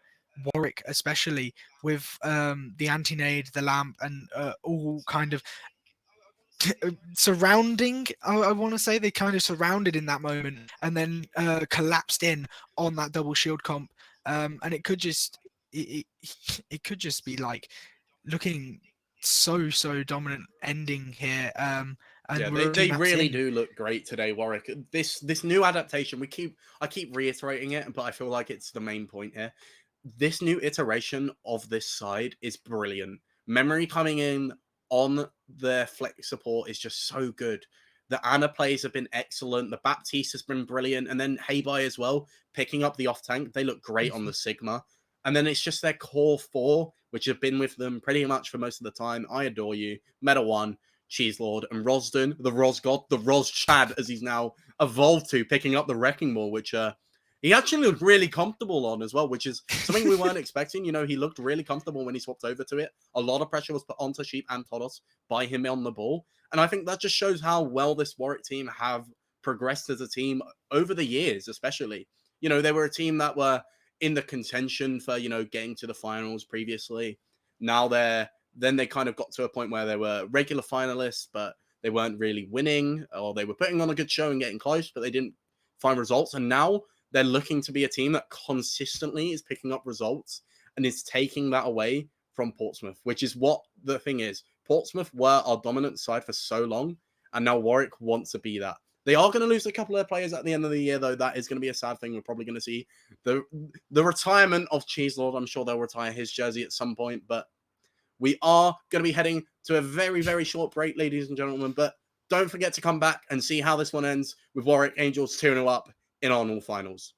Warwick, especially with the anti-nade, the lamp, and all kind of surrounding, I want to say they kind of surrounded in that moment and then collapsed in on that double shield comp, and it could just it could just be like looking so dominant ending here. And yeah, they really do look great today, Warwick. This new adaptation, I keep reiterating it, but I feel like it's the main point here. This new iteration of this side is brilliant. Memory coming in on their flex support is just so good. The Ana plays have been excellent. The Baptiste has been brilliant. And then Heibai as well, picking up the off-tank. They look great on the Sigma. And then it's just their core 4, which have been with them pretty much for most of the time. I Adore You, Meta 1, Cheese Lord, and Rosden, the Ros God, the Ros Chad, as he's now evolved to, picking up the Wrecking Ball, which he actually looked really comfortable on as well, which is something we weren't expecting. You know, he looked really comfortable when he swapped over to it. A lot of pressure was put onto Sheep and Todos by him on the ball. And I think that just shows how well this Warwick team have progressed as a team over the years, especially. You know, they were a team that were in the contention for, you know, getting to the finals previously. Now then they kind of got to a point where they were regular finalists, but they weren't really winning, or they were putting on a good show and getting close, but they didn't find results. And now they're looking to be a team that consistently is picking up results and is taking that away from Portsmouth, which is what the thing is. Portsmouth were our dominant side for so long, and now Warwick wants to be that. They are going to lose a couple of players at the end of the year, though. That is going to be a sad thing. We're probably going to see the retirement of Cheese Lord. I'm sure they'll retire his jersey at some point, but we are going to be heading to a very, very short break, ladies and gentlemen. But don't forget to come back and see how this one ends with Warwick Angels 2-0 up in our North Finals.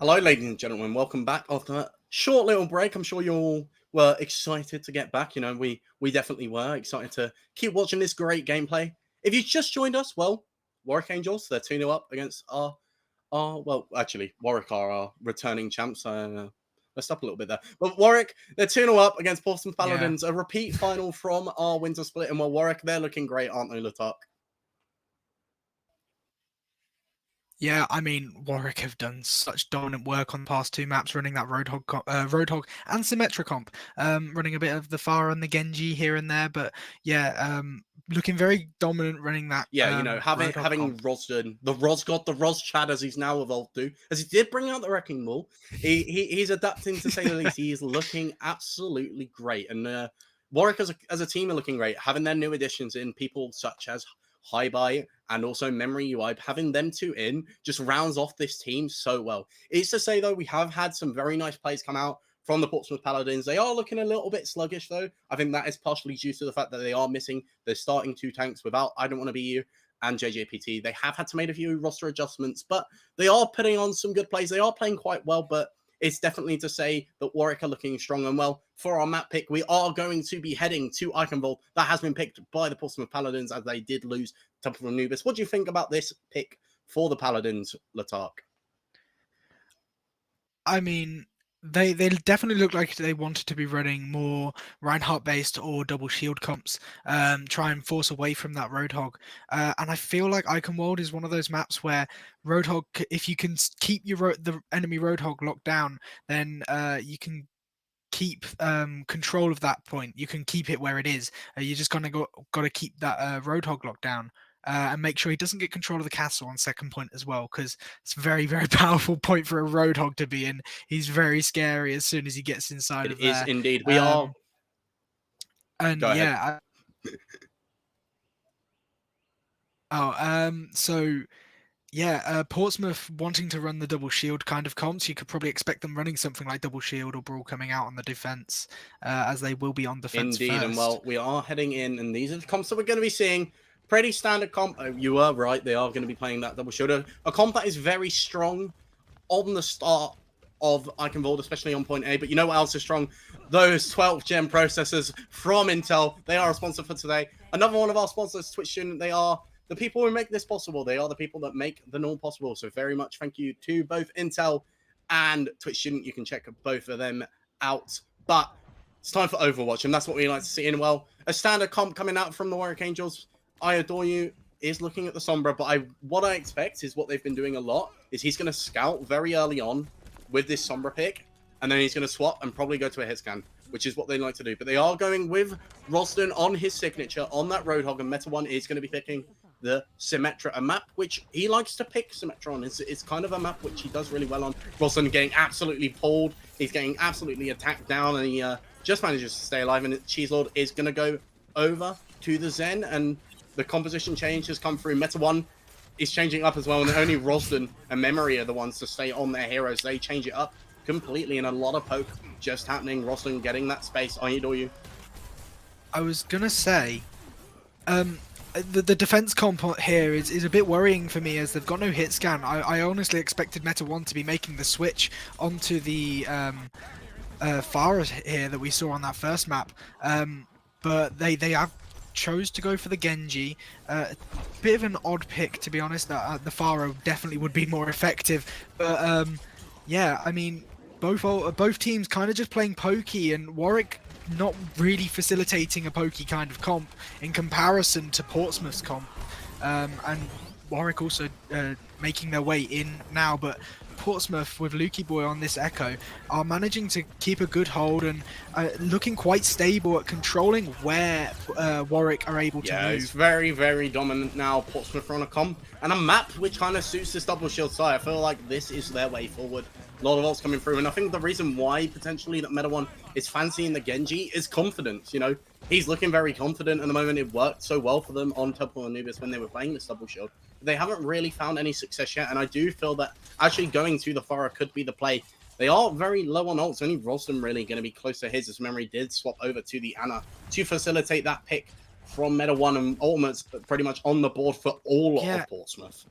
Hello, ladies and gentlemen. Welcome back after short little break. I'm sure you all were excited to get back. You know, we definitely were excited to keep watching this great gameplay. If you just joined us, well, Warwick Angels, they're 2-0 up against well, actually, Warwick are our returning champs. Let's up a little bit there. But Warwick, they're 2-0 up against Portsmouth Paladins, a repeat final from our winter split. And well, Warwick, they're looking great, aren't they, Latark? Yeah, I mean, Warwick have done such dominant work on the past 2 maps, running that Roadhog and Symmetra comp, running a bit of the Pharah and the Genji here and there, but yeah, looking very dominant running that. Yeah, you know, having Rosden, the Rosgod, the Roschad, as he's now evolved to, as he did bring out the Wrecking Ball, he's adapting, to say the least. He is looking absolutely great, and Warwick as a team are looking great. Having their new additions in, people such as Hi-Bye and also Memory UI, having them 2 in just rounds off this team so well. It's to say, though, we have had some very nice plays come out from the Portsmouth Paladins. They are looking a little bit sluggish, though. I think that is partially due to the fact that they are missing their starting 2 tanks without I Don't Want to Be You and JJPT. They have had to make a few roster adjustments, but they are putting on some good plays. They are playing quite well, but it's definitely to say that Warwick are looking strong. And well, for our map pick, we are going to be heading to Eichenwald. That has been picked by the Portsmouth Paladins, as they did lose Temple of Anubis. What do you think about this pick for the Paladins, Latark? I mean, they definitely look like they wanted to be running more Reinhardt based or double shield comps, try and force away from that Roadhog. And I feel like Eichenwald is one of those maps where Roadhog, if you can keep the enemy Roadhog locked down, then you can keep control of that point. You can keep it where it is. You just got to keep that Roadhog locked down. And make sure he doesn't get control of the castle on second point as well, because it's a very, very powerful point for a Roadhog to be in. He's very scary as soon as he gets inside of there. It is indeed. We are. And Go yeah. So yeah, Portsmouth wanting to run the double shield kind of comps, you could probably expect them running something like double shield or brawl coming out on the defense, as they will be on defense Indeed, first. and well, we are heading in, and these are the comps that we're going to be seeing. Pretty standard comp. You are right, they are going to be playing that double shield. A comp that is very strong on the start of Eichenwald, especially on point A. But you know what else is strong? Those 12 gem processors from Intel. They are a sponsor for today. Another one of our sponsors, Twitch Student. They are the people who make this possible. They are the people that make the norm possible. So very much thank you to both Intel and Twitch Student. You can check both of them out. But it's time for Overwatch, and that's what we like to see. And well, a standard comp coming out from the Warwick Angels. I Adore You is looking at the Sombra, but what I expect is what they've been doing a lot is he's going to scout very early on with this Sombra pick, and then he's going to swap and probably go to a hit scan, which is what they like to do. But they are going with Rosden on his signature on that Roadhog, and Meta One is going to be picking the Symmetra, a map which he likes to pick Symmetra on. It's kind of a map which he does really well on. Rosden getting absolutely pulled. He's getting absolutely attacked down, and he just manages to stay alive. And Cheeselord is going to go over to the Zen, and the composition change has come through. Meta One is changing up as well, and only Rosden and Memory are the ones to stay on their heroes. They change it up completely, and a lot of poke just happening. Rosden getting that space. I Adore You. I was gonna say, the defense comp here is a bit worrying for me, as they've got no hit scan. I honestly expected Meta One to be making the switch onto the Pharah here that we saw on that first map, but they have chose to go for the Genji. Bit of an odd pick, to be honest. The Pharah definitely would be more effective, but yeah, I mean, both teams kind of just playing pokey, and Warwick not really facilitating a pokey kind of comp in comparison to Portsmouth's comp, and Warwick also making their way in now, but Portsmouth with Lukey Boy on this Echo are managing to keep a good hold and looking quite stable at controlling where Warwick are able to move. Yeah, it's very, very dominant now. Portsmouth are on a comp and a map which kind of suits this double shield side. I feel like this is their way forward. A lot of ults coming through, and I think the reason why potentially that Meta One is fancying the Genji is confidence. You know, he's looking very confident at the moment. It worked so well for them on Temple of Anubis when they were playing this double shield. They haven't really found any success yet, and I do feel that actually going to the Pharah could be the play. They are very low on ults. Only Rosden really going to be close to his, as Memory did swap over to the Ana to facilitate that pick from Meta One, and almost pretty much on the board for all of Portsmouth.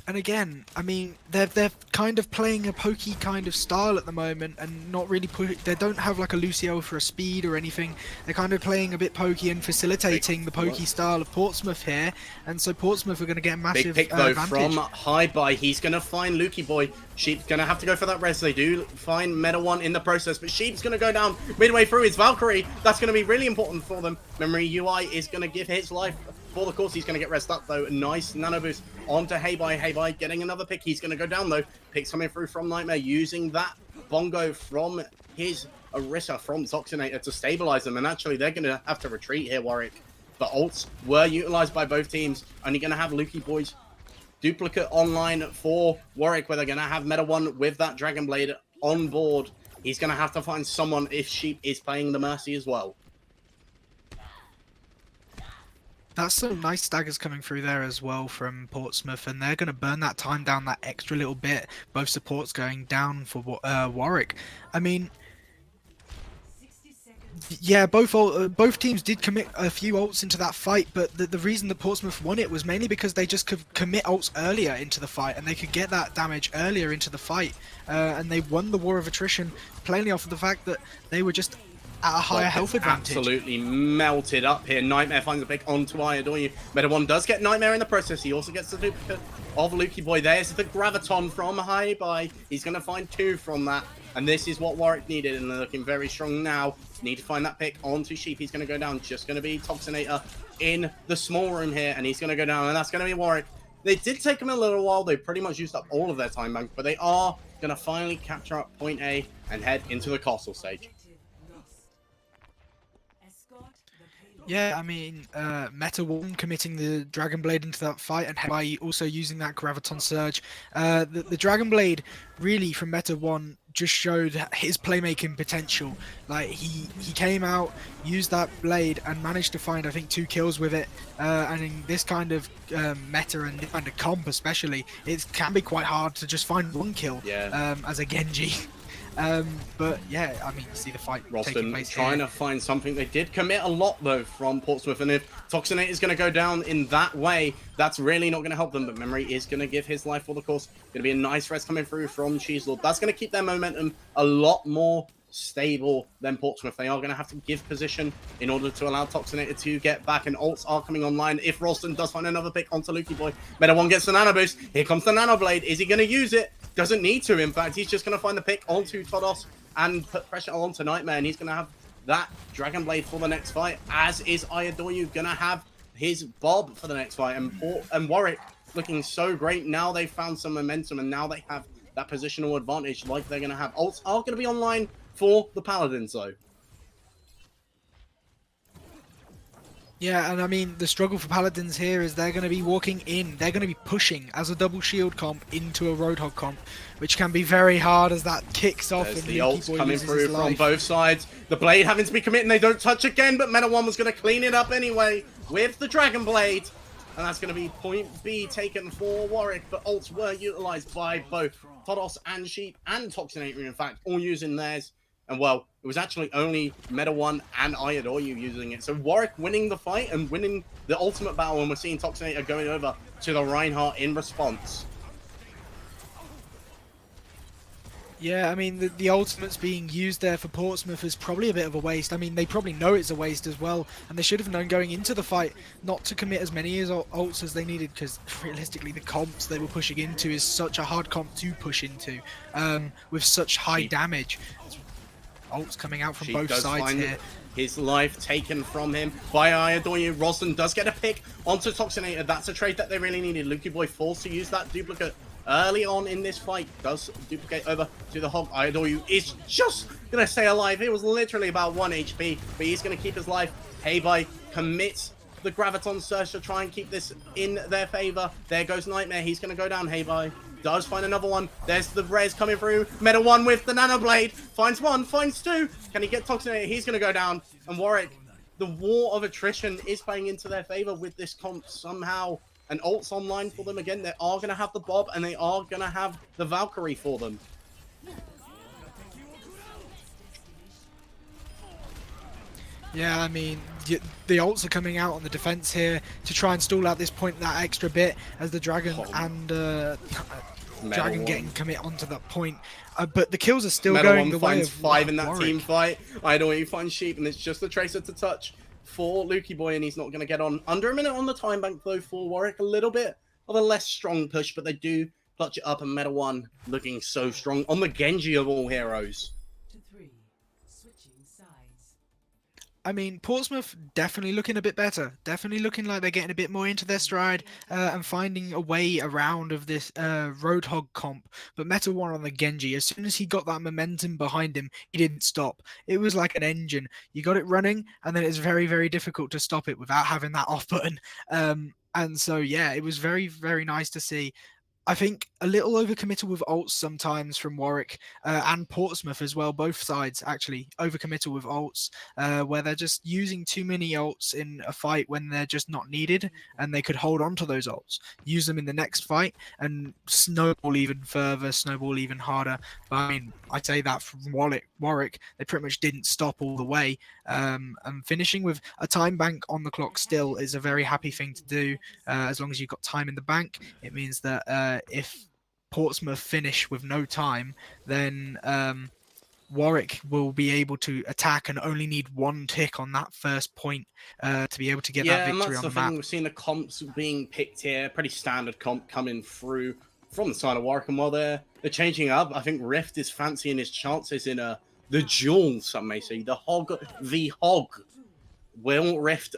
And again, I mean, they're kind of playing a pokey kind of style at the moment, and not really they don't have like a Lucio for a speed or anything. They're kind of playing a bit pokey and facilitating the pokey style of Portsmouth here, and so Portsmouth are going to get a massive Big pick though advantage. from High Buy. He's gonna find Lukey Boy. Sheep's gonna have to go for that res. They do find Meta One in the process, but Sheep's gonna go down midway through his Valkyrie. That's gonna be really important for them. Memory UI is gonna give his life for the course. He's gonna get rest up though. Nice nano boost onto Hey Bye getting another pick. He's gonna go down though. Picks coming through from Nightmare using that bongo from his Orisa from Toxinator to stabilize them, and actually they're gonna have to retreat here, Warwick. But ults were utilized by both teams. Only gonna have Lukey Boy's duplicate online for Warwick, where they're gonna have Meta One with that Dragon Blade on board. He's gonna have to find someone if Sheep is playing the Mercy as well. That's some nice staggers coming through there as well from Portsmouth, and they're going to burn that time down that extra little bit. Both supports going down for Warwick. I mean, yeah, both teams did commit a few ults into that fight, but the reason that Portsmouth won it was mainly because they just could commit ults earlier into the fight, and they could get that damage earlier into the fight, and they won the war of attrition plainly off of the fact that they were just at a higher health advantage. Absolutely melted up here. Nightmare finds a pick onto I Adore You. Meta One does get Nightmare in the process. He also gets the duplicate of Lukey Boy. There's the Graviton from High Buy. He's going to find 2 from that. And this is what Warwick needed, and they're looking very strong now. Need to find that pick onto Sheep. He's going to go down. Just going to be Toxinator in the small room here, and he's going to go down, and that's going to be Warwick. They did take him a little while. They pretty much used up all of their time bank, but they are going to finally capture up point A and head into the castle stage. Yeah, I mean, Meta One committing the Dragon Blade into that fight, and by also using that Graviton Surge. The Dragon Blade really from Meta One just showed his playmaking potential. Like he came out, used that blade, and managed to find I think 2 kills with it. And in this kind of meta and kind of comp especially, it can be quite hard to just find 1 kill as a Genji. But yeah, I mean, you see the fight taking place trying here. to find something. They did commit a lot though from Portsmouth, and if Toxinator is going to go down in that way, that's really not going to help them. But Memory is going to give his life for the course. Going to be a nice rest coming through from Cheeselord. That's going to keep their momentum a lot more stable than Portsmouth. They are going to have to give position in order to allow Toxinator to get back, and ults are coming online. If Ralston does find another pick onto Lukey Boy, Meta One gets the nano boost. Here comes the nano blade. Is he going to use it? Doesn't need to. In fact, he's just going to find the pick onto Todos and put pressure onto Nightmare, and he's going to have that Dragon Blade for the next fight, as is I Adore You going to have his Bob for the next fight. And Warwick looking so great. Now they've found some momentum, and now they have that positional advantage like they're going to have. Ults are going to be online for the Paladins, though. Yeah, and I mean, the struggle for Paladins here is they're going to be walking in. They're going to be pushing as a double shield comp into a Roadhog comp, which can be very hard as that kicks off. There's and the Lukey ults Boy coming loses through his from life. both sides. The Blade having to be committed, and they don't touch again, but Meta One was going to clean it up anyway with the Dragon Blade. And that's going to be point B taken for Warwick, but ults were utilized by both Todos and Sheep and Toxinator, in fact, all using theirs. And well, it was actually only Meta One and I Adore You using it. So Warwick winning the fight and winning the ultimate battle, and we're seeing Toxinator going over to the Reinhardt in response. Yeah, I mean, the ultimates being used there for Portsmouth is probably a bit of a waste. I mean, they probably know it's a waste as well, and they should have known going into the fight not to commit as many ults as they needed, because realistically the comps they were pushing into is such a hard comp to push into, with such high damage. Ults coming out from both sides here. His life taken from him by I Adore You. Roston does get a pick onto Toxinator. That's a trade that they really needed. Lukey Boy forced to use that duplicate early on in this fight. Does duplicate over to the Hog. I Adore You is just going to stay alive. It was literally about 1 HP, but he's going to keep his life. Hey-Bye commits the Graviton Surge to try and keep this in their favor. There goes Nightmare. He's going to go down. Hey-Bye does find another one. There's the res coming through. Meta One with the Nano Blade. Finds 1, finds 2. Can he get Toxinator? He's going to go down. And Warwick, the war of attrition is playing into their favor with this comp somehow. And ults online for them again. They are going to have the Bob, and they are going to have the Valkyrie for them. Yeah, I mean, the ults are coming out on the defense here to try and stall out this point that extra bit as the Dragon and Dragon getting commit onto that point. But the kills are still going the way finds of 5 in that Warwick. team fight. AUE finds Sheep, and it's just the Tracer to touch for Lukey Boy, and he's not going to get on. Under a minute on the time bank, though, for Warwick. A little bit of a less strong push, but they do clutch it up, and Meta 1 looking so strong on the Genji of all heroes. I mean, Portsmouth definitely looking a bit better. Definitely looking like they're getting a bit more into their stride and finding a way around of this Roadhog comp. But Meta 1 on the Genji, as soon as he got that momentum behind him, he didn't stop. It was like an engine. You got it running, and then it's very, very difficult to stop it without having that off button. And so, yeah, it was very, very nice to see. I think a little overcommittal with ults sometimes from Warwick and Portsmouth as well. Both sides actually overcommittal with ults, where they're just using too many ults in a fight when they're just not needed, and they could hold on to those ults, use them in the next fight, and snowball even further, snowball even harder. But I mean, I'd say that from Warwick, they pretty much didn't stop all the way. And finishing with a time bank on the clock still is a very happy thing to do. As long as you've got time in the bank, it means that if Portsmouth finish with no time, then Warwick will be able to attack and only need 1 tick on that first point to be able to get that victory on the map. We've seen the comps being picked here. Pretty standard comp coming through from the side of Warwick, and while they're changing up, I think Rift is fancying his chances in the duel, some may say. The Hog v Hog. Will Rift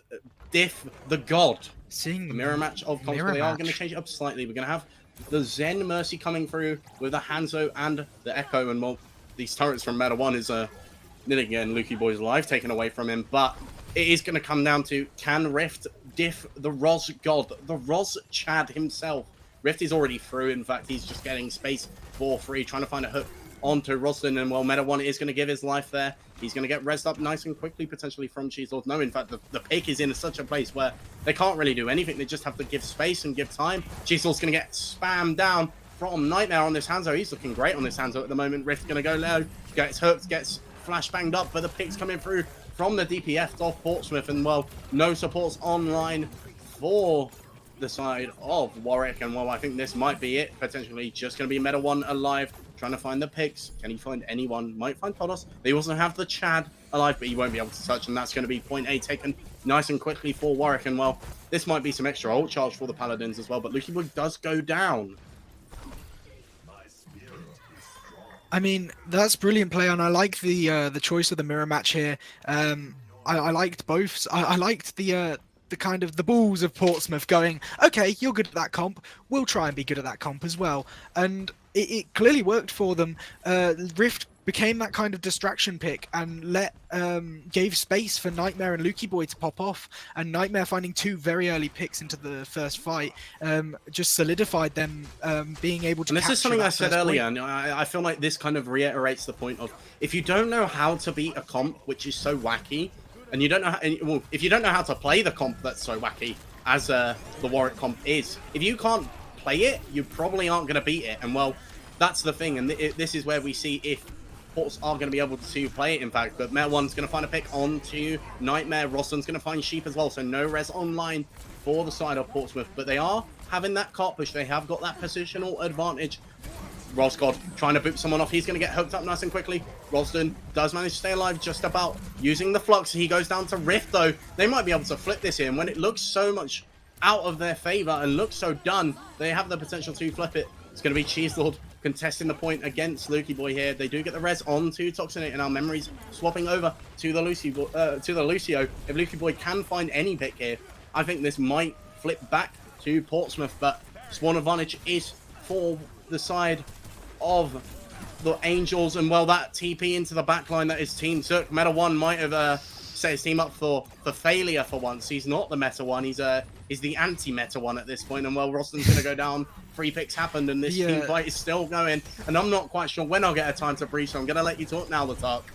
diff the God? Seeing the mirror match of comps, but they are going to change it up slightly. We're going to have the Zen Mercy coming through with the Hanzo and the Echo, and well, these turrets from Meta 1 is then again Lukey Boy's life taken away from him, but it is going to come down to, can Rift diff the Roz God, the Roz Chad himself? Rift is already through. In fact, he's just getting space for free, trying to find a hook onto Roslyn, and well, Meta 1 is going to give his life there. He's going to get rezzed up nice and quickly, potentially from Cheeselord. No, in fact, the pick is in such a place where they can't really do anything. They just have to give space and give time. Cheeselord's going to get spammed down from Nightmare on this Hanzo. He's looking great on this Hanzo at the moment. Rift's going to go low, gets hooked, gets flash banged up, but the pick's coming through from the DPF of Portsmouth, and well, no supports online for the side of Warwick, and well, I think this might be it. Potentially just going to be Meta 1 alive, trying to find the picks. Can he find anyone? Might find Todos. They also have the Chad alive, but he won't be able to touch, and that's going to be point A taken nice and quickly for Warwick, and well, this might be some extra ult charge for the Paladins as well, but Lukey Boy does go down. I mean, that's brilliant play, and I like the choice of the mirror match here. I liked both. I liked the kind of the balls of Portsmouth going, okay, you're good at that comp, we'll try and be good at that comp as well, and it clearly worked for them. Rift became that kind of distraction pick and gave space for Nightmare and Lukey Boy to pop off, and Nightmare finding 2 very early picks into the first fight just solidified them being able to and this is something I said earlier, point. and I feel like this kind of reiterates the point of, if you don't know how to beat a comp which is so wacky, and you don't know how, well, if you don't know how to play the comp that's so wacky as the Warwick comp is, if you can't play it, you probably aren't going to beat it. And well, that's the thing, and this is where we see if Ports are going to be able to play it, in fact. But Meta 1's going to find a pick onto Nightmare. Roslyn's going to find Sheep as well, so no res online for the side of Portsmouth, but they are having that cart push. They have got that positional advantage. Rosgod trying to boot someone off. He's going to get hooked up nice and quickly. Roslyn does manage to stay alive just about, using the flux. He goes down to Rift, though. They might be able to flip this here, and when it looks so much out of their favor and looks so done, they have the potential to flip it. It's going to be Cheeselord contesting the point against Lukey Boy here. They do get the res onto Toxinate, and our memories swapping over to the Lucio. If Lukey Boy can find any pick here, I think this might flip back to Portsmouth, but spawn advantage is for the side of the Angels, and well, that TP into the backline that is Team Zook. Meta 1 might have set his team up for failure for once. He's not the Meta 1, he's the anti-Meta 1 at this point, and well, Roston's going to go down. 3 picks happened, and this team fight is still going, and I'm not quite sure when I'll get a time to breathe, so I'm going to let you talk now, the talk.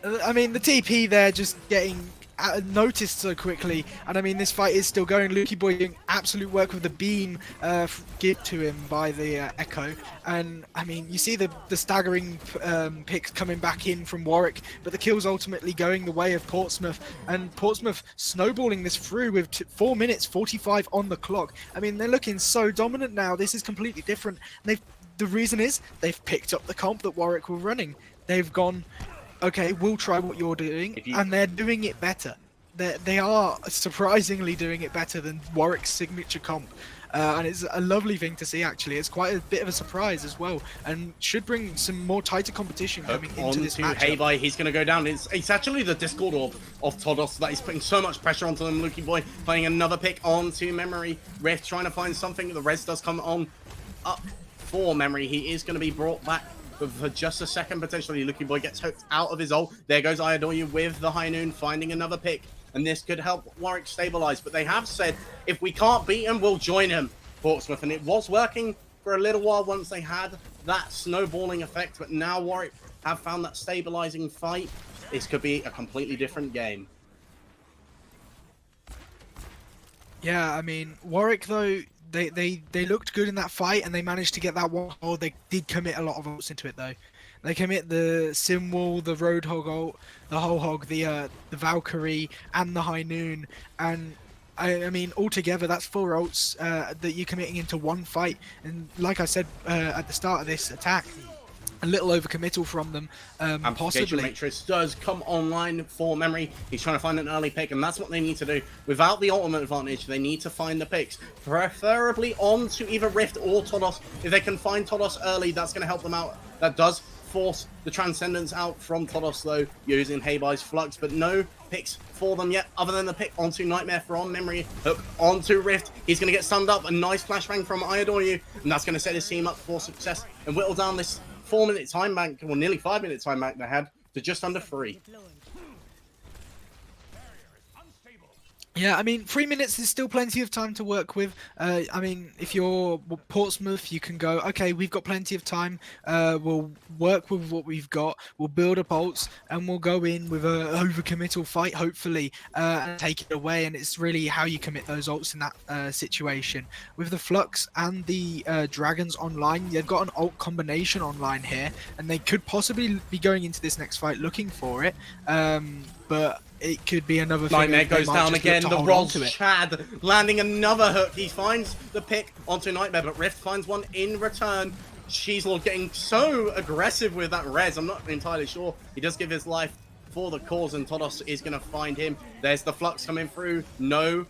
I mean, the TP there just getting noticed so quickly. And I mean, this fight is still going. Lukey Boy doing absolute work with the beam given to him by the Echo. And I mean, you see the staggering picks coming back in from Warwick, but the kills ultimately going the way of Portsmouth. And Portsmouth snowballing this through with 4 minutes 45 on the clock. I mean, they're looking so dominant now. This is completely different. And the reason is they've picked up the comp that Warwick were running. They've gone, okay, we'll try what you're doing, and they're doing it better. They are surprisingly doing it better than Warwick's signature comp. And it's a lovely thing to see, actually. It's quite a bit of a surprise as well, and should bring some more tighter competition coming into this match. Heibai, he's going to go down. It's actually the Discord orb of Todos that is putting so much pressure onto them. Lukey Boy playing another pick onto Memory. Rift trying to find something. The res does come on up for Memory. He is going to be brought back for just a second, potentially. Lukey Boy gets hooked out of his ult. There goes Ayadoyu with the High Noon, finding another pick. And this could help Warwick stabilize. But they have said, if we can't beat him, we'll join him, Portsmouth. And it was working for a little while once they had that snowballing effect. But now Warwick have found that stabilizing fight. This could be a completely different game. Yeah, I mean, Warwick, though, they looked good in that fight, and they managed to get that one hold. They did commit a lot of ults into it, though. They commit the Sim Wall, the Roadhog ult, the Whole Hog, the Valkyrie, and the High Noon. And I mean, altogether, that's 4 ults that you're committing into one fight. And like I said at the start of this attack, a little overcommittal from them, possibly. Matrix does come online for Memory. He's trying to find an early pick, and that's what they need to do. Without the ultimate advantage, they need to find the picks, preferably onto either Rift or Todos. If they can find Todos early, that's going to help them out. That does force the Transcendence out from Todos, though, using Heibai's Flux, but no picks for them yet, other than the pick onto Nightmare from Memory. Hook onto Rift. He's going to get stunned up. A nice flashbang from Ayadoyu, and that's going to set his team up for success and whittle down this 4-minute time bank, or nearly 5-minute time bank they had, to just under 3. Yeah, I mean, 3 minutes is still plenty of time to work with. I mean, if you're Portsmouth, you can go, okay, we've got plenty of time. We'll work with what we've got. We'll build up ults, and we'll go in with a overcommittal fight, hopefully, and take it away. And it's really how you commit those ults in that situation. With the Flux and the Dragons online, they've got an ult combination online here, and they could possibly be going into this next fight looking for it. But it could be another thing. Nightmare goes down again. The Roz Chad landing another hook. He finds the pick onto Nightmare, but Rift finds one in return. Cheeselord getting so aggressive with that res. I'm not entirely sure. He does give his life for the cause, and Todos is going to find him. There's the Flux coming through. No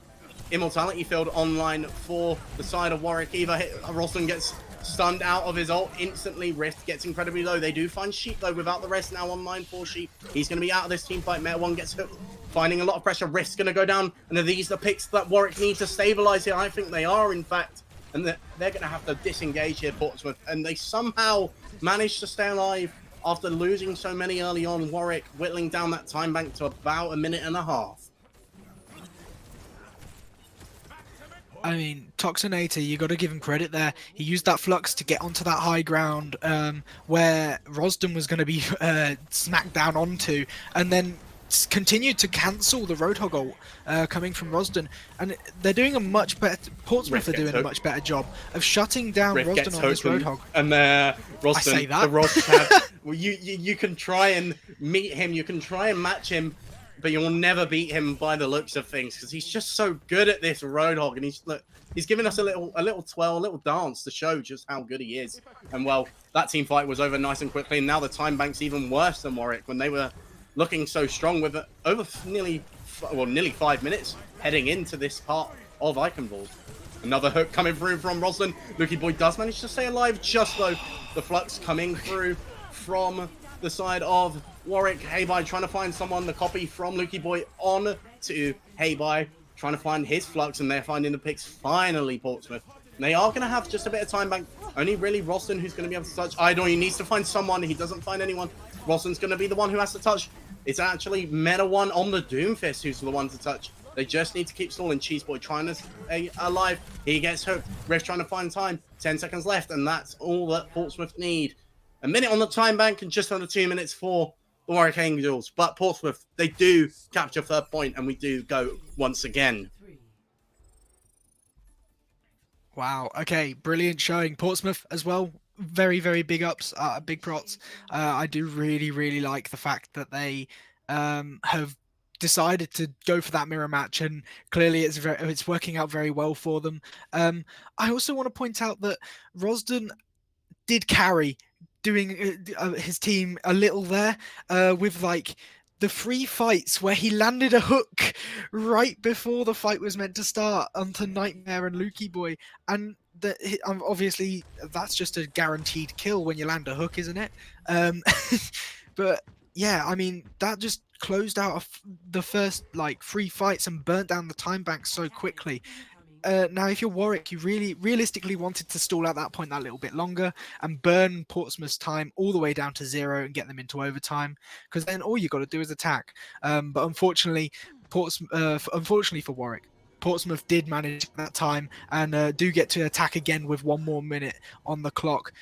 Immortality Field online for the side of Warwick. Either Roslan gets stunned out of his ult instantly. Rift gets incredibly low. They do find Sheep, though, without the rest now online for Sheep. He's going to be out of this team fight. Meta 1 gets hooked, finding a lot of pressure. Rift's going to go down, and are these the picks that Warwick need to stabilize here? I think they are, in fact, and they're going to have to disengage here, Portsmouth, and they somehow managed to stay alive after losing so many early on. Warwick whittling down that time bank to about 1.5 minutes. I mean, Toxinator, you got to give him credit there. He used that Flux to get onto that high ground where Rosden was going to be smacked down onto, and then continued to cancel the Roadhog ult coming from Rosden. And they're doing a much better, Portsmouth are doing a much better job of shutting down Rosden on this Roadhog. And Rosden, I say that. The Roz Chad, well, you can try and meet him, you can try and match him, but you will never beat him by the looks of things, because he's just so good at this Roadhog, and he's giving us a little twirl, a little dance to show just how good he is. And well, that team fight was over nice and quickly, and now the time bank's even worse than Warwick when they were looking so strong with over nearly 5 minutes heading into this part of Eichenwald. Another hook coming through from Roslan. Lukey Boy does manage to stay alive just though. The Flux coming through from the side of Warwick. Heibai trying to find someone, the copy from Lukey Boy on to Heibai, trying to find his Flux, and they're finding the picks finally, Portsmouth. And they are going to have just a bit of time back. Only really Roslan who's going to be able to touch. Idol, he needs to find someone. He doesn't find anyone. Roslan's going to be the one who has to touch. It's actually Meta 1 on the Doomfist who's the one to touch. They just need to keep stalling. Cheeseboy trying to stay alive. He gets hooked. Rift trying to find time. 10 seconds left, and that's all that Portsmouth need. 1 minute on the time bank and just under 2 minutes for the Warwick Angels. But Portsmouth, they do capture third point, and we do go once again. Wow. Okay. Brilliant showing. Portsmouth as well. Very, very big ups. Big props. I do really, really like the fact that they have decided to go for that mirror match, and clearly it's working out very well for them. I also want to point out that Rosden did carry doing his team a little there with like the free fights where he landed a hook right before the fight was meant to start onto Nightmare and Lukey Boy, and obviously that's just a guaranteed kill when you land a hook, isn't it? But yeah, I mean that just closed out the first like 3 fights and burnt down the time bank so quickly. Now, if you're Warwick, you really realistically wanted to stall out that point that little bit longer and burn Portsmouth's time all the way down to 0 and get them into overtime, because then all you got to do is attack. But unfortunately, unfortunately for Warwick, Portsmouth did manage that time and do get to attack again with 1 more minute on the clock.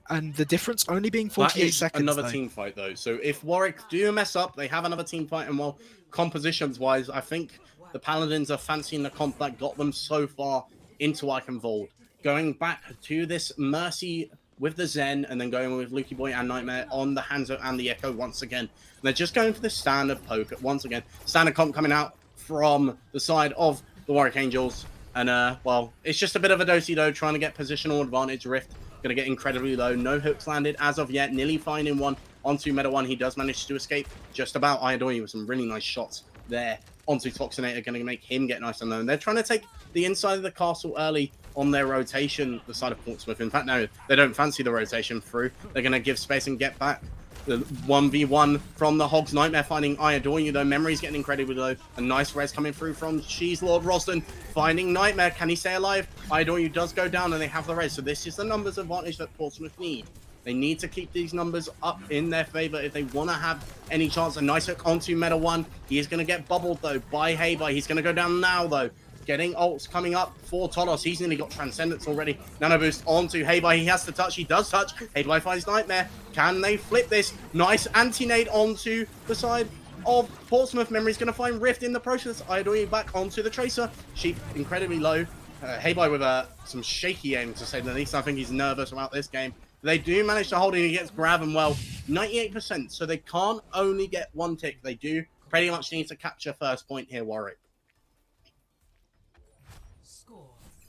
And the difference only being 48 seconds. Another team fight, though. So if Warwick do mess up, they have another team fight. And while compositions-wise, I think the Paladins are fancying the comp that got them so far into Eichenwald. Going back to this Mercy with the Zen, and then going with Lukey Boy and Nightmare on the Hanzo and the Echo once again. And they're just going for the standard poke once again. Standard comp coming out from the side of the Warwick Angels. And, well, it's just a bit of a do-si-do trying to get positional advantage. Rift going to get incredibly low. No hooks landed as of yet. Nearly finding one onto Meta 1. He does manage to escape just about. I adore you with some really nice shots there onto Toxinator, going to make him get nice and low. And they're trying to take the inside of the castle early on their rotation, the side of Portsmouth. In fact, no, they don't fancy the rotation through. They're going to give space and get back. The 1v1 from the Hogs. Nightmare finding I Adore You, though. Memory's getting incredibly low. A nice res coming through from Cheese Lord Rosden. Finding Nightmare. Can he stay alive? I Adore You does go down, and they have the res. So this is the numbers advantage that Portsmouth need. They need to keep these numbers up in their favor if they want to have any chance. A nice hook onto Meta 1. He is going to get bubbled, though, by Heibai. He's going to go down now, though. Getting ults coming up for Todos. He's nearly got Transcendence already. Nano boost onto Heibai. He has to touch. He does touch. Heibai finds Nightmare. Can they flip this? Nice anti-nade onto the side of Portsmouth. Memory's going to find Rift in the process. I Adore You back onto the Tracer. Sheep incredibly low. Heibai with some shaky aim, to say the least. I think he's nervous about this game. They do manage to hold him against Grav, and well, 98%. So they can't only get 1 tick. They do pretty much need to capture first point here, Warwick.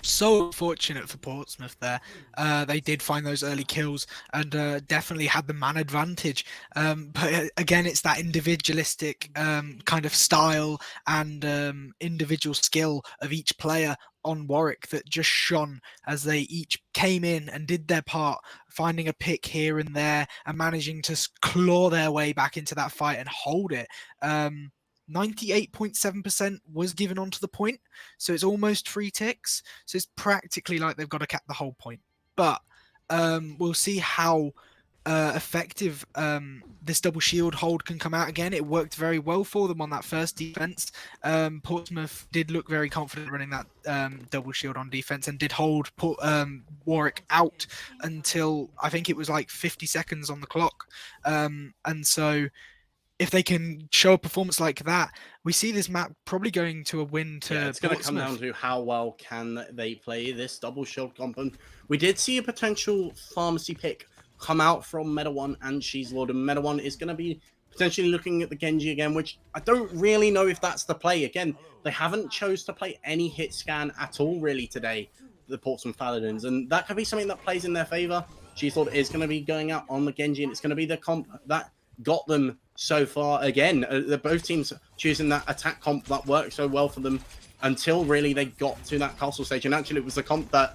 So fortunate for Portsmouth there. They did find those early kills and definitely had the man advantage. But again, it's that individualistic kind of style and individual skill of each player on Warwick that just shone as they each came in and did their part, finding a pick here and there and managing to claw their way back into that fight and hold it. 98.7% was given onto the point, so it's almost 3 ticks. So it's practically like they've got to cap the whole point. But we'll see how effective this double shield hold can come out again. It worked very well for them on that first defense. Portsmouth did look very confident running that double shield on defense and did hold Warwick out until I think it was like 50 seconds on the clock. And so if they can show a performance like that, we see this map probably going to a win to It's going to come down to how well can they play this double shield comp. And we did see a potential pharmacy pick come out from Meta 1 and Cheese Lord, and Meta 1 is going to be potentially looking at the Genji again, which I don't really know if that's the play. Again, they haven't chose to play any hit scan at all really today, the Portsmouth Paladins, and that could be something that plays in their favor. Cheese Lord is going to be going out on the Genji, and it's going to be the comp that got them so far. Again, both teams choosing that attack comp that worked so well for them until really they got to that castle stage. And actually it was the comp that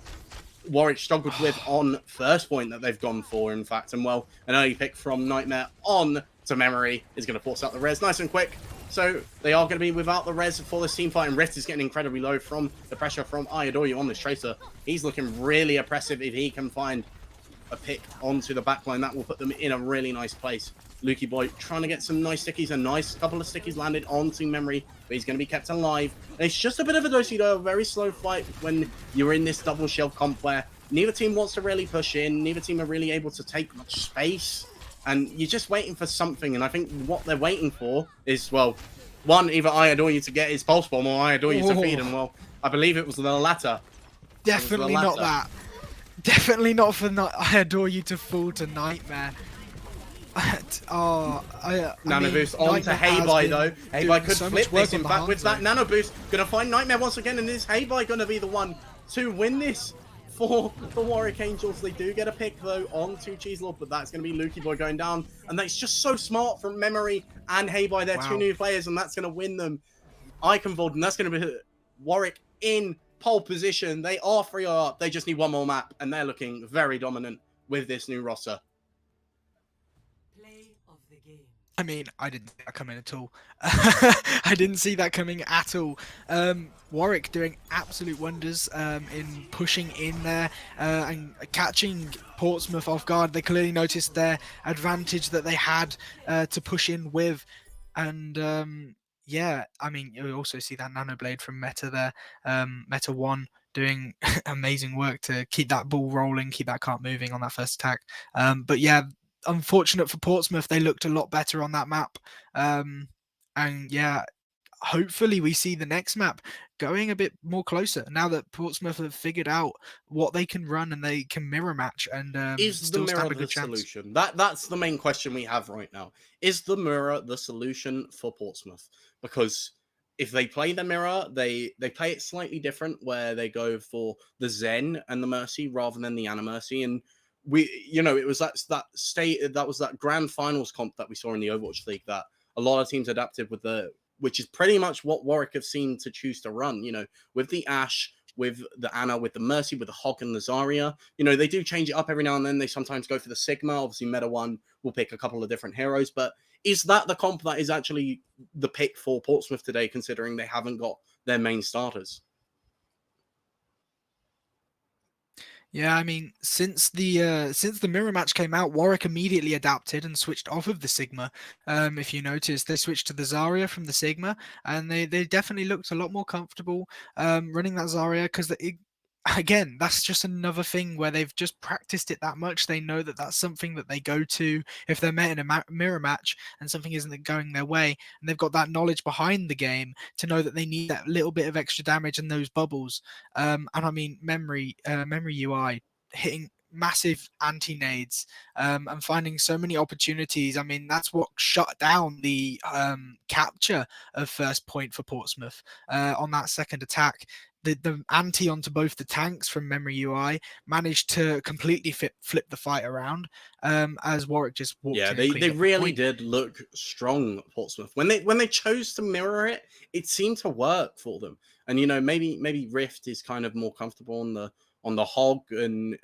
Warwick struggled with on first point that they've gone for, in fact. And well, an early pick from Nightmare on to Memory is going to force out the res nice and quick. So they are going to be without the res for this team fight, and Rift is getting incredibly low from the pressure from I Adore You on this Tracer. He's looking really oppressive. If he can find a pick onto the backline, that will put them in a really nice place. Lukey Boy trying to get some nice stickies. A nice couple of stickies landed onto Memory, but he's going to be kept alive. And it's just a bit of a do-si-do, a very slow fight when you're in this double shield comp where neither team wants to really push in. Neither team are really able to take much space. And you're just waiting for something. And I think what they're waiting for is, well, one, either I adore you to get his pulse bomb or I adore you to feed him. Well, I believe it was the latter. Definitely not that. Definitely not for not. I adore you to fall to Nightmare. Nano boost on to Heibai though. Heibai could so flip this. In fact, Hanzo. with that nano boost, gonna find Nightmare once again, and is Heibai gonna be the one to win this for the Warwick Angels? They do get a pick though on to Cheeselord, but that's gonna be Lukey Boy going down, and that's just so smart from Memory and Heibai. They're two new players, and that's gonna win them Icon Vault, and that's gonna be Warwick in pole position. They are 3-0 up. They just need one more map, and they're looking very dominant with this new roster. I mean, I didn't see that coming at all. I didn't see that coming at all. Warwick doing absolute wonders in pushing in there and catching Portsmouth off guard. They clearly noticed their advantage that they had to push in with. And yeah, I mean, you also see that Nano Blade from Meta there. Meta 1 doing amazing work to keep that ball rolling, keep that cart moving on that first attack. But yeah, unfortunate for Portsmouth, they looked a lot better on that map. And yeah, hopefully we see the next map going a bit more closer now that Portsmouth have figured out what they can run and they can mirror match and is still the mirror stand a the good chance. solution? That's the main question we have right now. Is the mirror the solution for Portsmouth? Because if they play the mirror, they play it slightly different, where they go for the Zen and the Mercy rather than the Ana Mercy. And it was that grand finals comp that we saw in the Overwatch League that a lot of teams adapted with which is pretty much what Warwick have seen to choose to run, with the Ashe, with the Ana, with the Mercy, with the Hog and the Zarya. They do change it up every now and then. They sometimes go for the Sigma. Obviously, Meta 1 will pick a couple of different heroes, but is that the comp that is actually the pick for Portsmouth today, considering they haven't got their main starters? Yeah, I mean, since the mirror match came out, Warwick immediately adapted and switched off of the Sigma. If you notice, they switched to the Zarya from the Sigma, and they definitely looked a lot more comfortable running that Zarya because again, that's just another thing where they've just practiced it that much. They know that that's something that they go to if they're met in a mirror match and something isn't going their way, and they've got that knowledge behind the game to know that they need that little bit of extra damage and those bubbles. And I mean, memory UI hitting massive anti-nades and finding so many opportunities. I mean, that's what shut down the capture of first point for Portsmouth on that second attack. The anti onto both the tanks from Memory UI managed to completely flip the fight around as Warwick just walked in. Yeah, they really did look strong, Portsmouth. When they chose to mirror it, it seemed to work for them. And maybe Rift is kind of more comfortable on the Hog, and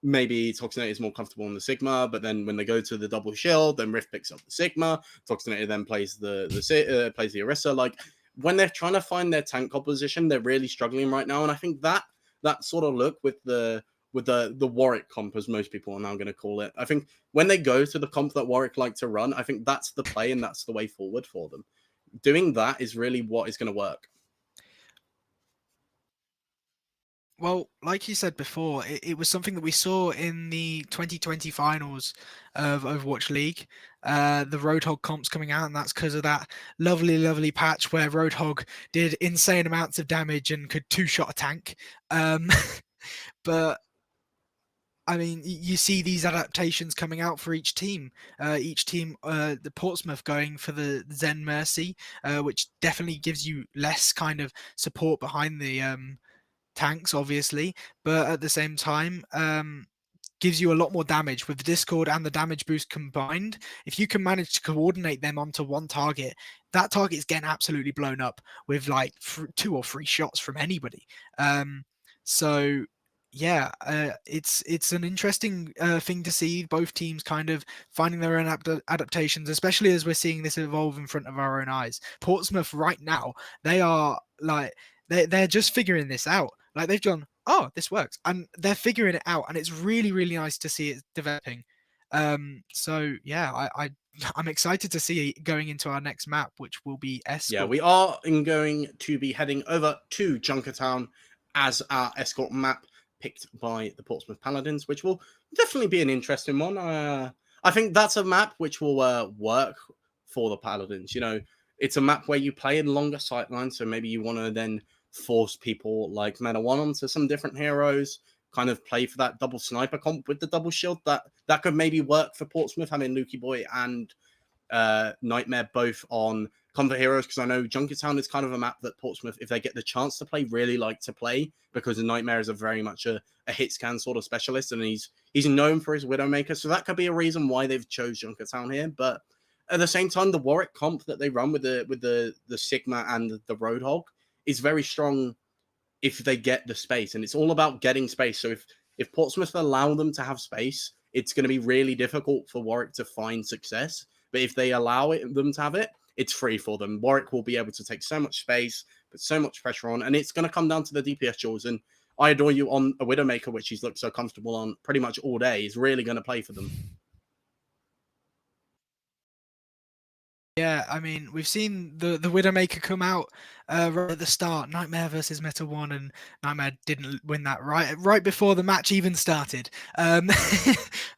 maybe Toxinator is more comfortable on the Sigma. But then when they go to the double shield, then Rift picks up the Sigma. Toxinator then plays the Orisa. Like, when they're trying to find their tank composition, they're really struggling right now. And I think that sort of look with the Warwick comp, as most people are now going to call it, I think when they go to the comp that Warwick like to run, I think that's the play and that's the way forward for them. Doing that is really what is going to work. Well, like you said before, it was something that we saw in the 2020 finals of Overwatch League. The Roadhog comps coming out, and that's because of that lovely patch where Roadhog did insane amounts of damage and could two-shot a tank. But I mean, you see these adaptations coming out for each team. The Portsmouth going for the Zen Mercy, which definitely gives you less kind of support behind the tanks, obviously, but at the same time gives you a lot more damage with the Discord and the damage boost combined. If you can manage to coordinate them onto one target, that target is getting absolutely blown up with like 2 or 3 shots from anybody. So yeah, it's an interesting thing to see both teams kind of finding their own adaptations, especially as we're seeing this evolve in front of our own eyes. Portsmouth right now, they are like they're just figuring this out. Like, they've gone, oh, this works, and they're figuring it out, and it's really nice to see it developing. So yeah, I'm excited to see it going into our next map, which will be Escort. Yeah, we are going to be heading over to Junkertown as our Escort map, picked by the Portsmouth Paladins, which will definitely be an interesting one. I think that's a map which will work for the Paladins. You know, it's a map where you play in longer sightlines, so maybe you want to then force people like Meta One onto some different heroes, kind of play for that double sniper comp with the double shield. That could maybe work for Portsmouth, having Lukey Boy and Nightmare both on comfort heroes, because I know Junkertown is kind of a map that Portsmouth, if they get the chance to play, really like to play, because the Nightmare is a very much a hit scan sort of specialist, and he's known for his Widowmaker, so that could be a reason why they've chose Junkertown here. But at the same time, the Warwick comp that they run with the Sigma and the Roadhog is very strong if they get the space, and it's all about getting space. So if Portsmouth allow them to have space, it's going to be really difficult for Warwick to find success. But if they allow them to have it, it's free for them. Warwick will be able to take so much space, put so much pressure on, and it's going to come down to the DPS jewels. And I Adore You on a Widowmaker, which he's looked so comfortable on pretty much all day, is really going to play for them. Yeah, I mean, we've seen the Widowmaker come out right at the start, Nightmare versus Meta One, and Nightmare didn't win that right before the match even started on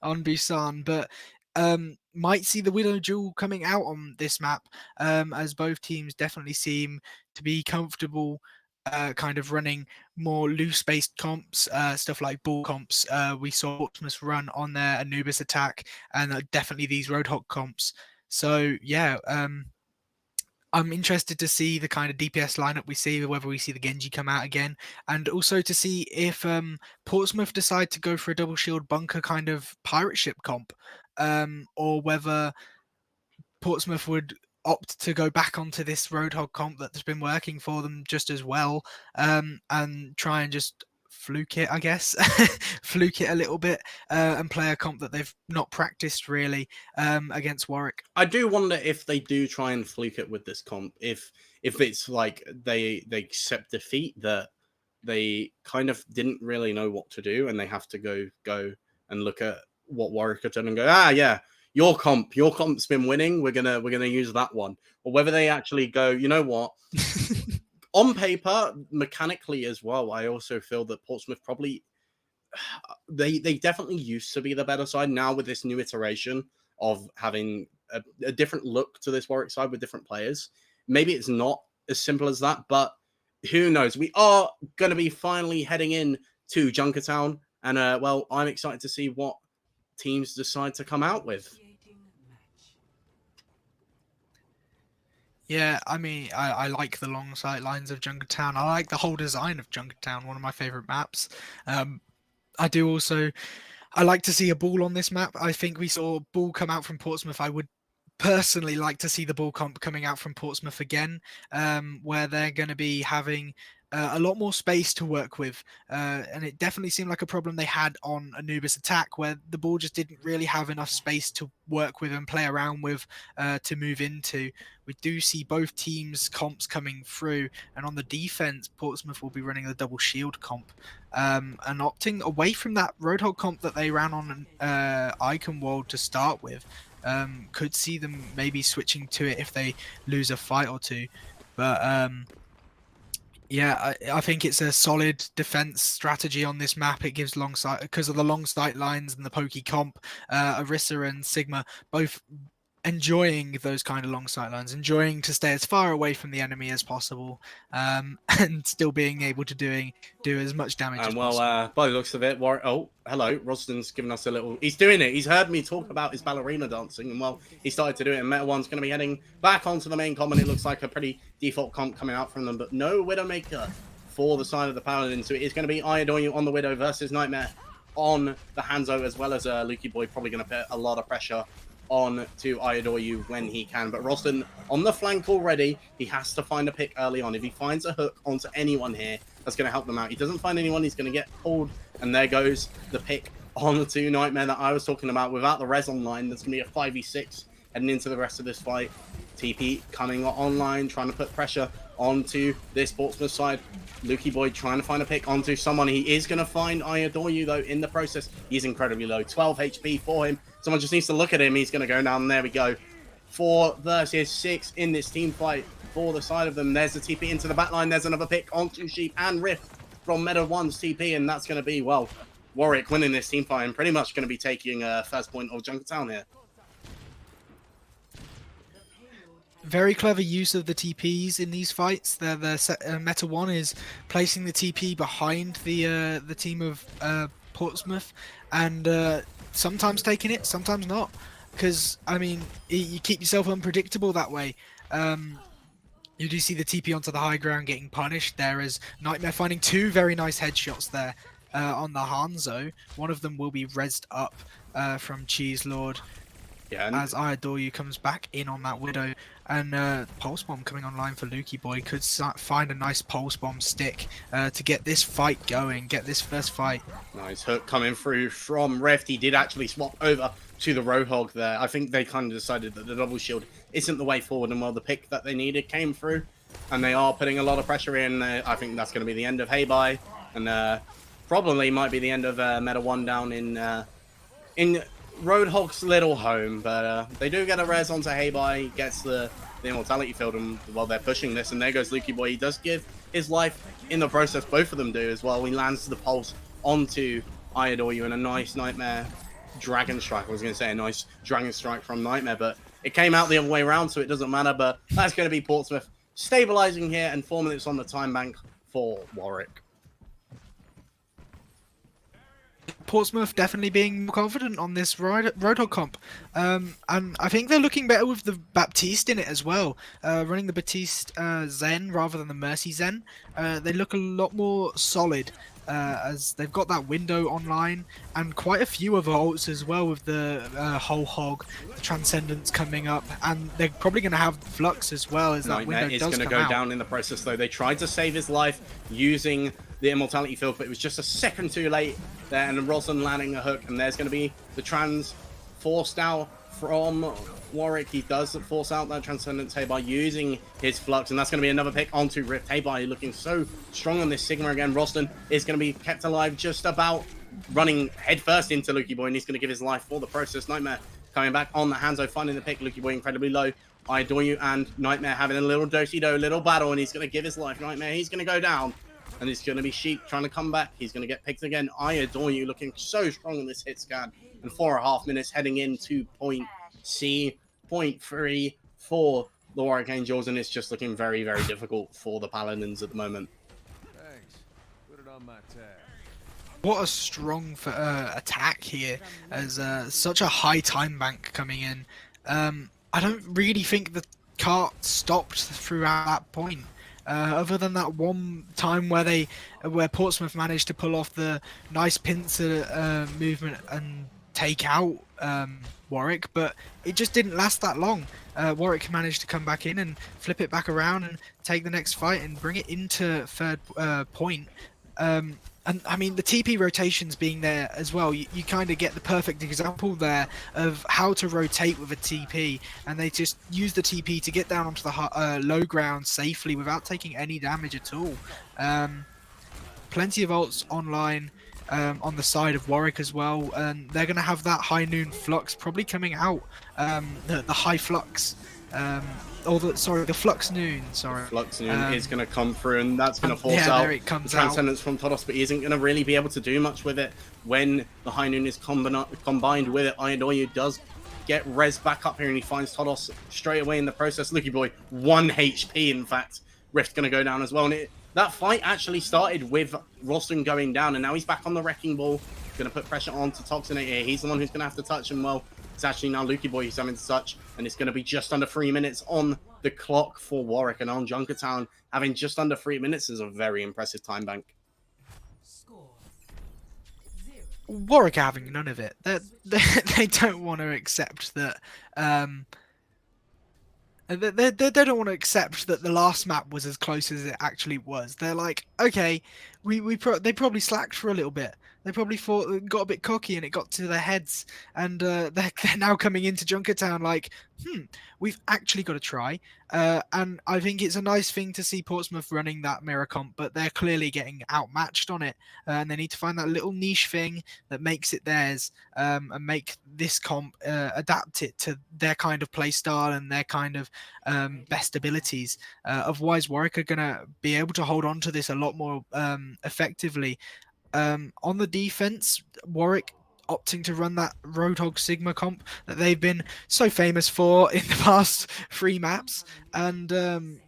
Busan. But might see the Widow Jewel coming out on this map, as both teams definitely seem to be comfortable kind of running more loose-based comps, stuff like ball comps. We saw Optimus run on their Anubis attack, and definitely these Roadhog comps. So yeah, I'm interested to see the kind of DPS lineup we see, whether we see the Genji come out again, and also to see if Portsmouth decide to go for a double shield bunker kind of pirate ship comp, or whether Portsmouth would opt to go back onto this Roadhog comp that's been working for them just as well, and try and just fluke it, I guess, fluke it a little bit, and play a comp that they've not practiced really against Warwick. I do wonder if they do try and fluke it with this comp, if it's like they accept defeat, that they kind of didn't really know what to do, and they have to go and look at what Warwick have done and go, yeah, your comp's been winning, we're gonna use that one. Or whether they actually go, you know what, on paper, mechanically as well, I also feel that Portsmouth probably they definitely used to be the better side. Now with this new iteration of having a different look to this Warwick side with different players, maybe it's not as simple as that, but who knows? We are going to be finally heading in to Junkertown, and well, I'm excited to see what teams decide to come out with. Yeah, I mean, I like the long sight lines of Junkertown. I like the whole design of Junkertown, one of my favorite maps. I do also, I like to see a ball on this map. I think we saw ball come out from Portsmouth. I would personally like to see the ball comp coming out from Portsmouth again, where they're going to be having a lot more space to work with, and it definitely seemed like a problem they had on Anubis attack, where the ball just didn't really have enough space to work with and play around with, to move into. We do see both teams' comps coming through, and on the defense, Portsmouth will be running the double shield comp, and opting away from that Roadhog comp that they ran on Icon World to start with. Could see them maybe switching to it if they lose a fight or two, but yeah, I think it's a solid defense strategy on this map. It gives long sight because of the long sight lines and the pokey comp. Orisa and Sigma both enjoying those kind of long sight lines, enjoying to stay as far away from the enemy as possible, and still being able to do as much damage as possible. By the looks of it, oh, hello, Rosden's giving us a little... He's doing it. He's heard me talk about his ballerina dancing, and well, he started to do it, and Meta One's going to be heading back onto the main comp, and it looks like a pretty default comp coming out from them, but no Widowmaker for the side of the Paladin, so it is going to be I Adore You on the Widow versus Nightmare on the Hanzo, as well as Lukey Boy probably going to put a lot of pressure on to I Adore You when he can. But Rosden on the flank already. He has to find a pick early on. If he finds a hook onto anyone here, that's going to help them out. He doesn't find anyone, he's going to get pulled, and there goes the pick on to Nightmare that I was talking about. Without the res online, there's going to be a 5v6 heading into the rest of this fight. TP coming online, trying to put pressure onto this Portsmouth side. Lukey Boy trying to find a pick onto someone. He is going to find I Adore You, though, in the process. He's incredibly low. 12 HP for him. Someone just needs to look at him. He's going to go down. There we go. 4 versus 6 in this team fight for the side of them. There's the TP into the back line. There's another pick onto Sheep and Rift from Meta One's TP, and that's going to be, well, Warwick winning this team fight and pretty much going to be taking first point of Junkertown here. Very clever use of the TPs in these fights. Meta 1 is placing the TP behind the team of Portsmouth, and sometimes taking it, sometimes not. Because, I mean, you keep yourself unpredictable that way. You do see the TP onto the high ground getting punished there as Nightmare finding 2 very nice headshots there on the Hanzo. One of them will be rezzed up from Cheese Lord. Yeah, as I Adore You comes back in on that Widow, and Pulse Bomb coming online for Lukey Boy could find a nice Pulse Bomb stick to get this fight going, get this first fight. Nice hook coming through from Rift. He did actually swap over to the Roadhog there. I think they kind of decided that the double shield isn't the way forward, and the pick that they needed came through, and they are putting a lot of pressure in. I think that's going to be the end of Heibai, and probably might be the end of Meta 1 down in Roadhog's little home, but they do get a res onto Heibai. He gets the immortality field, and while they're pushing this, and there goes Lukey Boy. He does give his life in the process. Both of them do as well. He lands the pulse onto I Adore You, and a nice Nightmare Dragon Strike. I was going to say a nice Dragon Strike from Nightmare, but it came out the other way around, so it doesn't matter. But that's going to be Portsmouth stabilizing here, and 4 minutes on the time bank for Warwick. Portsmouth definitely being more confident on this Roadhog comp. And I think they're looking better with the Baptiste in it as well. Running the Baptiste Zen rather than the Mercy Zen. They look a lot more solid as they've got that window online and quite a few other ults as well with the Whole Hog, the Transcendence coming up, and they're probably going to have Flux as well as that Nightmare window is does going to come go out. down in the process though. They tried to save his life using the immortality field, but it was just a second too late there, and Roslyn landing a hook, and there's going to be the trans forced out from Warwick. He does force out that Transcendence by using his Flux, and that's going to be another pick onto Rift. Heibai looking so strong on this Sigma again. Roslyn is going to be kept alive, just about running headfirst into Lukey Boy, and he's going to give his life for the process. Nightmare coming back on the Hanzo, finding the pick. Lukey Boy incredibly low. I Adore You and Nightmare having a little do-si-do, little battle, and he's going to give his life. Nightmare, he's going to go down. And it's going to be Sheep trying to come back. He's going to get picked again. I Adore You looking so strong in this hit scan. And 4.5 minutes heading into point C, point 3 for the Warwick Angels. And it's just looking very, very difficult for the Paladins at the moment. Thanks. Put it on my tab. What a strong attack here, as such a high time bank coming in. I don't really think the cart stopped throughout that point. Other than that one time where Portsmouth managed to pull off the nice pincer movement and take out Warwick, but it just didn't last that long. Warwick managed to come back in and flip it back around and take the next fight and bring it into third point. And I mean, the TP rotations being there as well, you kind of get the perfect example there of how to rotate with a TP, and they just use the TP to get down onto the low ground safely without taking any damage at all. Plenty of ults online on the side of Warwick as well, and they're going to have that High Noon Flux probably coming out, the High Flux. The Flux Noon, sorry. Flux Noon is going to come through, and that's going to force out the Transcendence from Todos, but he isn't going to really be able to do much with it when the High Noon is combined with it. I Adore You does get res back up here, and he finds Todos straight away in the process. Lukey Boy, 1 HP, in fact. Rift going to go down as well, and that fight actually started with Roston going down, and now he's back on the Wrecking Ball. Going to put pressure on to Toxinate here. He's the one who's going to have to touch him. Well, it's actually now Lukey Boy who's having to touch, and it's going to be just under 3 minutes on the clock for Warwick. And on Junkertown, having just under 3 minutes is a very impressive time bank. Warwick are having none of it. They don't want to accept that. They don't want to accept that the last map was as close as it actually was. They're like, okay, they probably slacked for a little bit. They probably got a bit cocky and it got to their heads, and they're now coming into Junkertown like, we've actually got to try. And I think it's a nice thing to see Portsmouth running that mirror comp, but they're clearly getting outmatched on it, and they need to find that little niche thing that makes it theirs, and make this comp adapt it to their kind of play style and their kind of best abilities. Otherwise, Warwick are going to be able to hold on to this a lot more effectively. On the defense, Warwick opting to run that Roadhog Sigma comp that they've been so famous for in the past 3 maps, and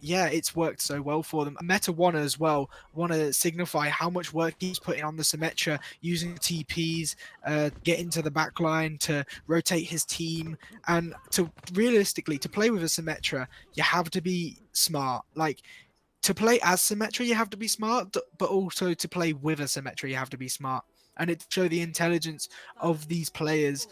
yeah, it's worked so well for them. Meta wanna as well want to signify how much work he's putting on the Symmetra, using TPs, get into the back line to rotate his team, and to realistically to play with a Symmetra, you have to be smart. Like, to play as Symmetra, you have to be smart, but also to play with a Symmetra, you have to be smart. And it show the intelligence of these players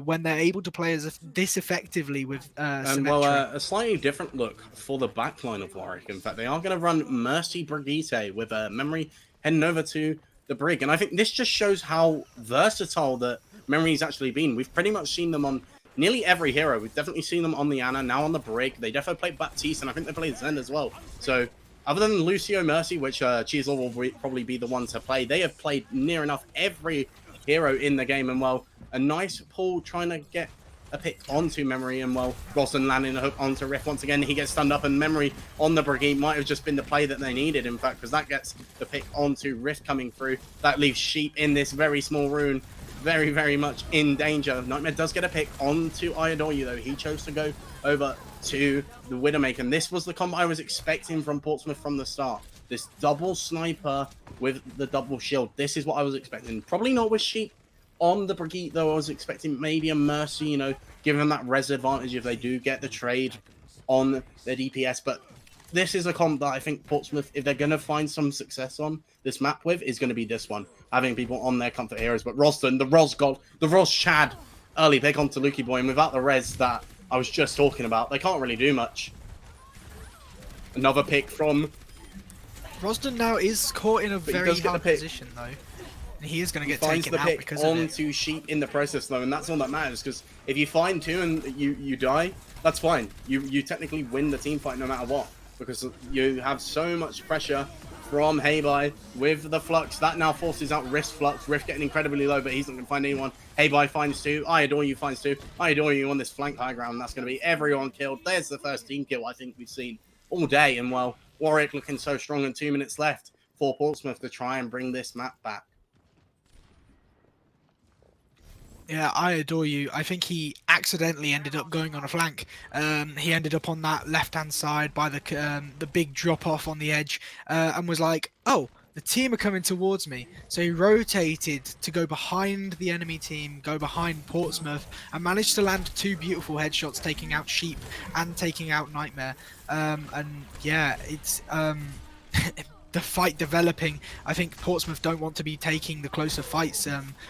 when they're able to play as this effectively with And well, Symmetra. a slightly different look for the backline of Warwick. In fact, they are going to run Mercy Brigitte with Memory heading over to the Brig. And I think this just shows how versatile that Memory's actually been. We've pretty much seen them on nearly every hero. We've definitely seen them on the Ana, now on the Brig. They definitely played Baptiste, and I think they played Zen as well. So other than Lucio Mercy, which Cheeslaw will probably be the one to play, they have played near enough every hero in the game. And well, a nice pull trying to get a pick onto Memory, and well, Rosson landing a hook onto Riff once again. He gets stunned up, and Memory on the Brigade might have just been the play that they needed, in fact, because that gets the pick onto Riff coming through. That leaves Sheep in this very small rune, very, very much in danger. Nightmare does get a pick onto I Adore You, though. He chose to go over to the Widowmaker, and this was the combo I was expecting from Portsmouth from the start. This double sniper with the double shield. This is what I was expecting. Probably not with Sheep on the Brigitte, though. I was expecting maybe a Mercy, you know, giving them that res advantage if they do get the trade on their DPS. But this is a comp that I think Portsmouth, if they're going to find some success on this map with, is going to be this one. Having people on their comfort heroes. But Roston, the Ros God, the Ros Chad, early pick onto Lukey Boy, and without the res that I was just talking about, they can't really do much. Another pick from... Rosden now is caught in a very hard position, though. And he is going to get taken out because of it. Onto Sheep in the process, though, and that's all that matters, because if you find 2 and you die, that's fine. You technically win the team fight no matter what, because you have so much pressure from Heybai with the Flux. That now forces out Rift's Flux. Rift getting incredibly low, but he's not going to find anyone. Heybai finds 2. I Adore You finds 2. I Adore You on this flank high ground. That's going to be everyone killed. There's the first team kill I think we've seen all day, and well, Warwick looking so strong, and 2 minutes left for Portsmouth to try and bring this map back. Yeah, I Adore You. I think he accidentally ended up going on a flank. He ended up on that left-hand side by the big drop-off on the edge, and was like, oh, the team are coming towards me. So he rotated to go behind the enemy team, go behind Portsmouth, and managed to land 2 beautiful headshots, taking out Sheep and taking out Nightmare. And yeah, it's... the fight developing. I think Portsmouth don't want to be taking the closer fights,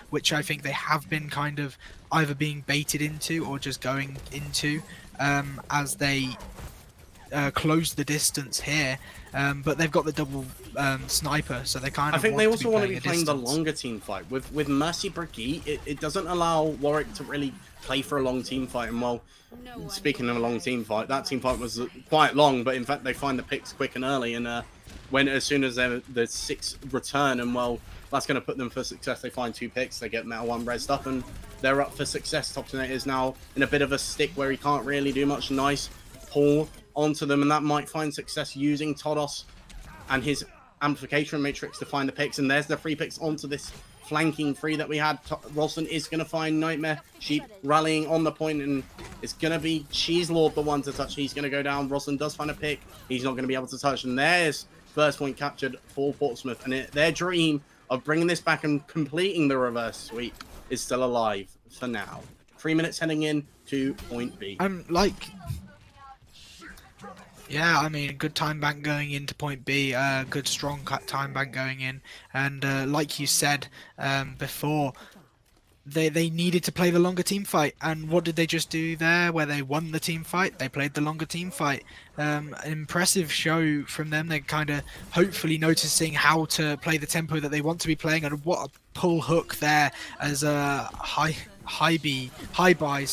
which I think they have been kind of either being baited into or just going into as they close the distance here. But they've got the double sniper, so they kind of. I think they also want to be playing the longer team fight. With Mercy Brigitte, it doesn't allow Warwick to really play for a long team fight. And well, speaking of a long team fight, that team fight was quite long, but in fact they find the picks quick and early, and as soon as the 6 return, and well, that's going to put them for success. They find 2 picks, they get Metal 1 res up, and they're up for success. Topsonet is now in a bit of a stick where he can't really do much. Nice pull onto them, and that might find success using Todos and his amplification matrix to find the picks. And there's the 3 picks onto this flanking 3 that we had. Ralston is going to find Nightmare. Sheep rallying on the point, and it's going to be Cheeselord the one to touch. He's going to go down. Ralston does find a pick. He's not going to be able to touch, and there's first point captured for Portsmouth, and their dream of bringing this back and completing the reverse sweep is still alive for now. 3 minutes heading in to point B. Yeah, I mean, good time bank going into point B, good strong time bank going in, and like you said before, they needed to play the longer team fight, and what did they just do there where they won the team fight? They played the longer team fight. An impressive show from them. They're kind of hopefully noticing how to play the tempo that they want to be playing, and what a pull hook there as a high buy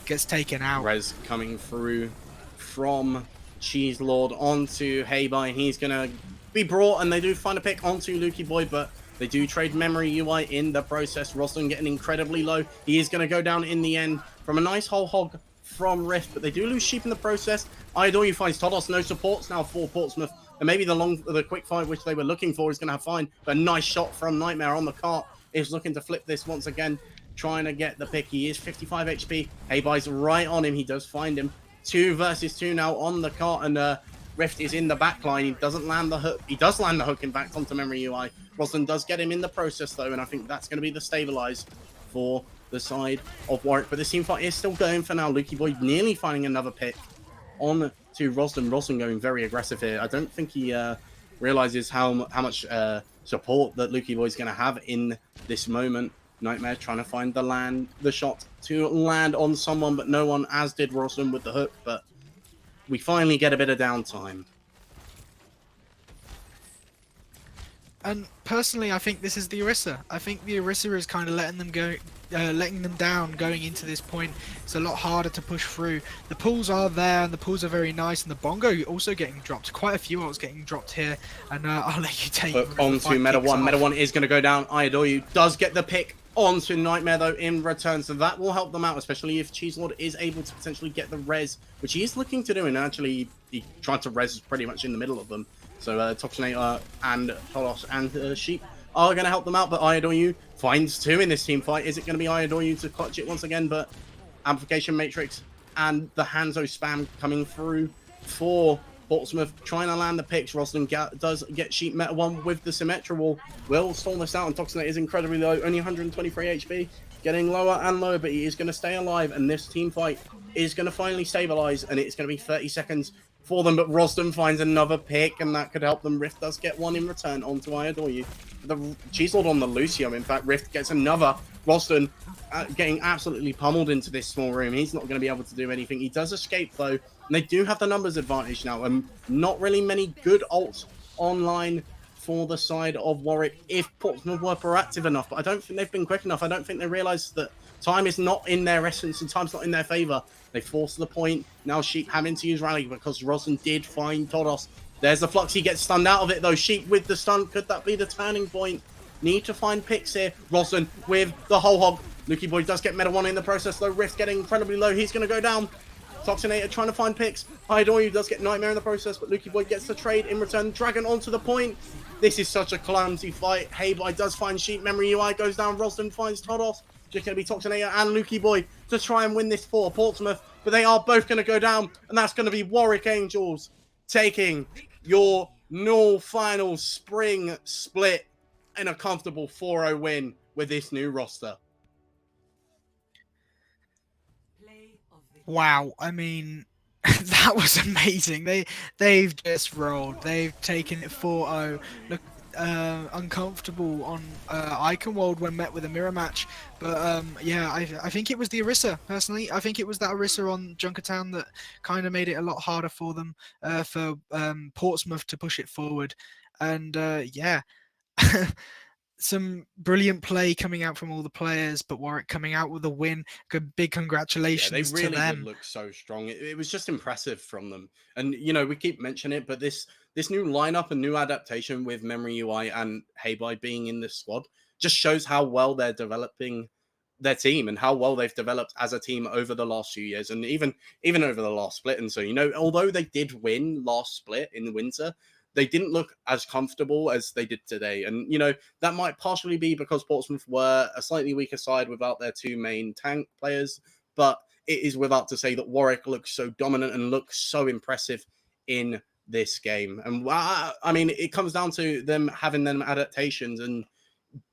gets taken out. Res coming through from Cheeselord onto Heybai. He's going to be brought, and they do find a pick onto Lukey Boy, but they do trade memory UI in the process. Roston getting incredibly low. He is going to go down in the end from a nice whole hog from Rift, but they do lose Sheep in the process. I Adore You finds Todos. No supports now for Portsmouth and maybe the quick fight which they were looking for is going to have fine. But a nice shot from Nightmare on the cart is looking to flip this once again, trying to get the pick. He is 55 HP. Heybai's right on him. He does find him. 2 versus 2 now on the cart, and Rift is in the back line. He doesn't land the hook. He does land the hook, in fact, onto Memory UI. Roslin does get him in the process, though, and I think that's going to be the stabilize for the side of Warwick. But this team fight is still going for now. Lukey Boy nearly finding another pick on to Roslin. Roslin going very aggressive here. I don't think he realizes how much support that Lukey Boy is going to have in this moment. Nightmare trying to find the shot to land on someone, but no one, as did Roslin with the hook. But we finally get a bit of downtime. And personally, I think this is the Orisa. I think the Orisa is kind of letting them down going into this point. It's a lot harder to push through. The pulls are there, and the pulls are very nice, and the bongo also getting dropped. Quite a few ults getting dropped here, and I'll let you take. Hook onto Meta One. Meta One is going to go down. I Adore You does get the pick onto Nightmare, though, in return, so that will help them out, especially if Cheeselord is able to potentially get the res, which he is looking to do, and actually he tried to res pretty much in the middle of them. So Toxinator and Tolos and Sheep are going to help them out, but I Adore You finds 2 in this team fight. Is it going to be I Adore You to clutch it once again? But Amplification Matrix and the Hanzo spam coming through for Portsmouth, trying to land the picks. Roslin does get Sheep. Meta One with the Symmetra wall will stall this out, and Toxinator is incredibly low, only 123 HP, getting lower and lower, but he is going to stay alive, and this team fight is going to finally stabilize, and it's going to be 30 seconds for them, but Rostam finds another pick, and that could help them. Rift does get one in return onto I Adore You. The Cheeselord on the Lucio, in fact, Rift gets another. Rostam getting absolutely pummeled into this small room. He's not going to be able to do anything. He does escape, though, and they do have the numbers advantage now, and not really many good ults online for the side of Warwick if Portsmouth were proactive enough, but I don't think they've been quick enough. I don't think they realize that time is not in their essence and time's not in their favor. They force the point. Now Sheep having to use Rally because Roslin did find Todos. There's the Flux. He gets stunned out of it, though. Sheep with the stun. Could that be the turning point? Need to find picks here. Roslin with the whole hog. Lukey Boy does get Meta One in the process, though. Rift getting incredibly low. He's going to go down. Toxinator trying to find picks. I Adore You does get Nightmare in the process, but Lukey Boy gets the trade in return. Dragon onto the point. This is such a clumsy fight. Heyboy does find Sheep. Memory UI goes down. Roslin finds Todos. Just going to be Toxinator and Lukey Boy to try and win this for Portsmouth. But they are both going to go down. And that's going to be Warwick Angels taking your Null final spring split in a comfortable 4-0 win with this new roster. Wow, I mean, that was amazing. They've just rolled. They've taken it 4-0. Look, uncomfortable on Iconwold when met with a mirror match, but yeah, I think it was the Orisa. Personally, I think it was that Orisa on Junkertown that kind of made it a lot harder for them, for Portsmouth to push it forward, and yeah. Some brilliant play coming out from all the players, but Warwick coming out with a win. Good, big congratulations to them. They really did look so strong. It was just impressive from them. And, you know, we keep mentioning it, but this new lineup and new adaptation with Memory UI and Heyboy being in this squad just shows how well they're developing their team and how well they've developed as a team over the last few years and even over the last split. And so, you know, although they did win last split in the winter, they didn't look as comfortable as they did today. And, you know, that might partially be because Portsmouth were a slightly weaker side without their 2 main tank players. But it is without to say that Warwick looks so dominant and looks so impressive in this game. And, I mean, it comes down to them having them adaptations and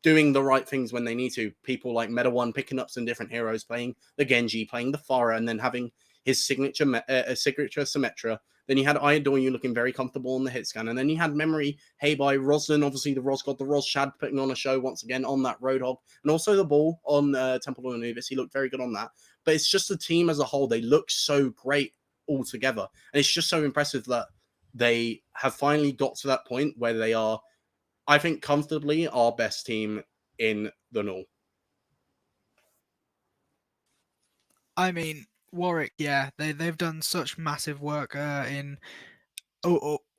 doing the right things when they need to. People like Meta One picking up some different heroes, playing the Genji, playing the Pharah, and then having his signature Symmetra. Then you had I Adore You looking very comfortable on the hit scan. And then you had Memory, Heyboy, Roslin, obviously the Ros God, the Ros Shad putting on a show once again on that Roadhog. And also the ball on Temple of Anubis. He looked very good on that. But it's just the team as a whole. They look so great all together. And it's just so impressive that they have finally got to that point where they are, I think, comfortably our best team in the Null. I mean, Warwick, yeah, they've done such massive work in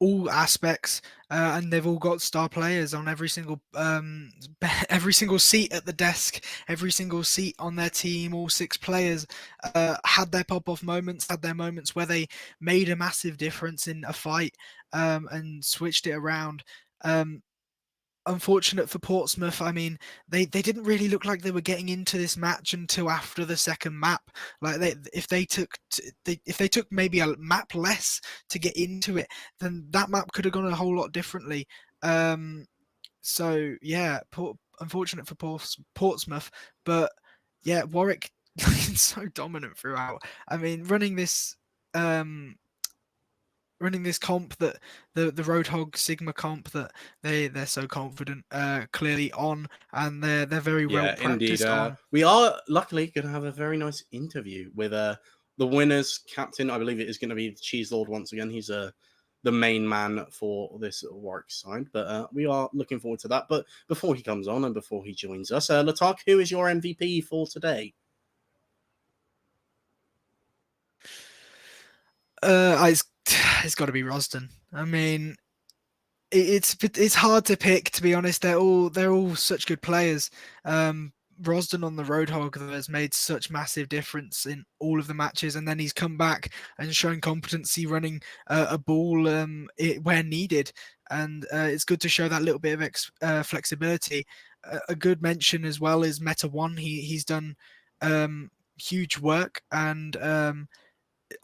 all aspects, and they've all got star players on every single every single seat at the desk, every single seat on their team. All 6 players had their pop-off moments, had their moments where they made a massive difference in a fight, and switched it around. Um, Unfortunate for Portsmouth. I mean, they didn't really look like they were getting into this match until after the second map. Like if they took maybe a map less to get into it, then that map could have gone a whole lot differently. So yeah, unfortunate for Portsmouth, but yeah, Warwick so dominant throughout. I mean, running this comp, that the Roadhog Sigma comp that they're so confident clearly on, and they're very well Yeah, indeed. practiced on. We are luckily going to have a very nice interview with the winners captain. I believe it is going to be Cheese Lord once again. He's the main man for this Warwick side, but we are looking forward to that. But before he comes on and before he joins us, Latark, who is your MVP for today? It's got to be Rosden. I mean, it's hard to pick, to be honest. They're all such good players. Rosden on the Roadhog has made such massive difference in all of the matches, and then he's come back and shown competency running a ball where needed, and it's good to show that little bit of flexibility. A good mention as well is Meta One. He's done huge work, and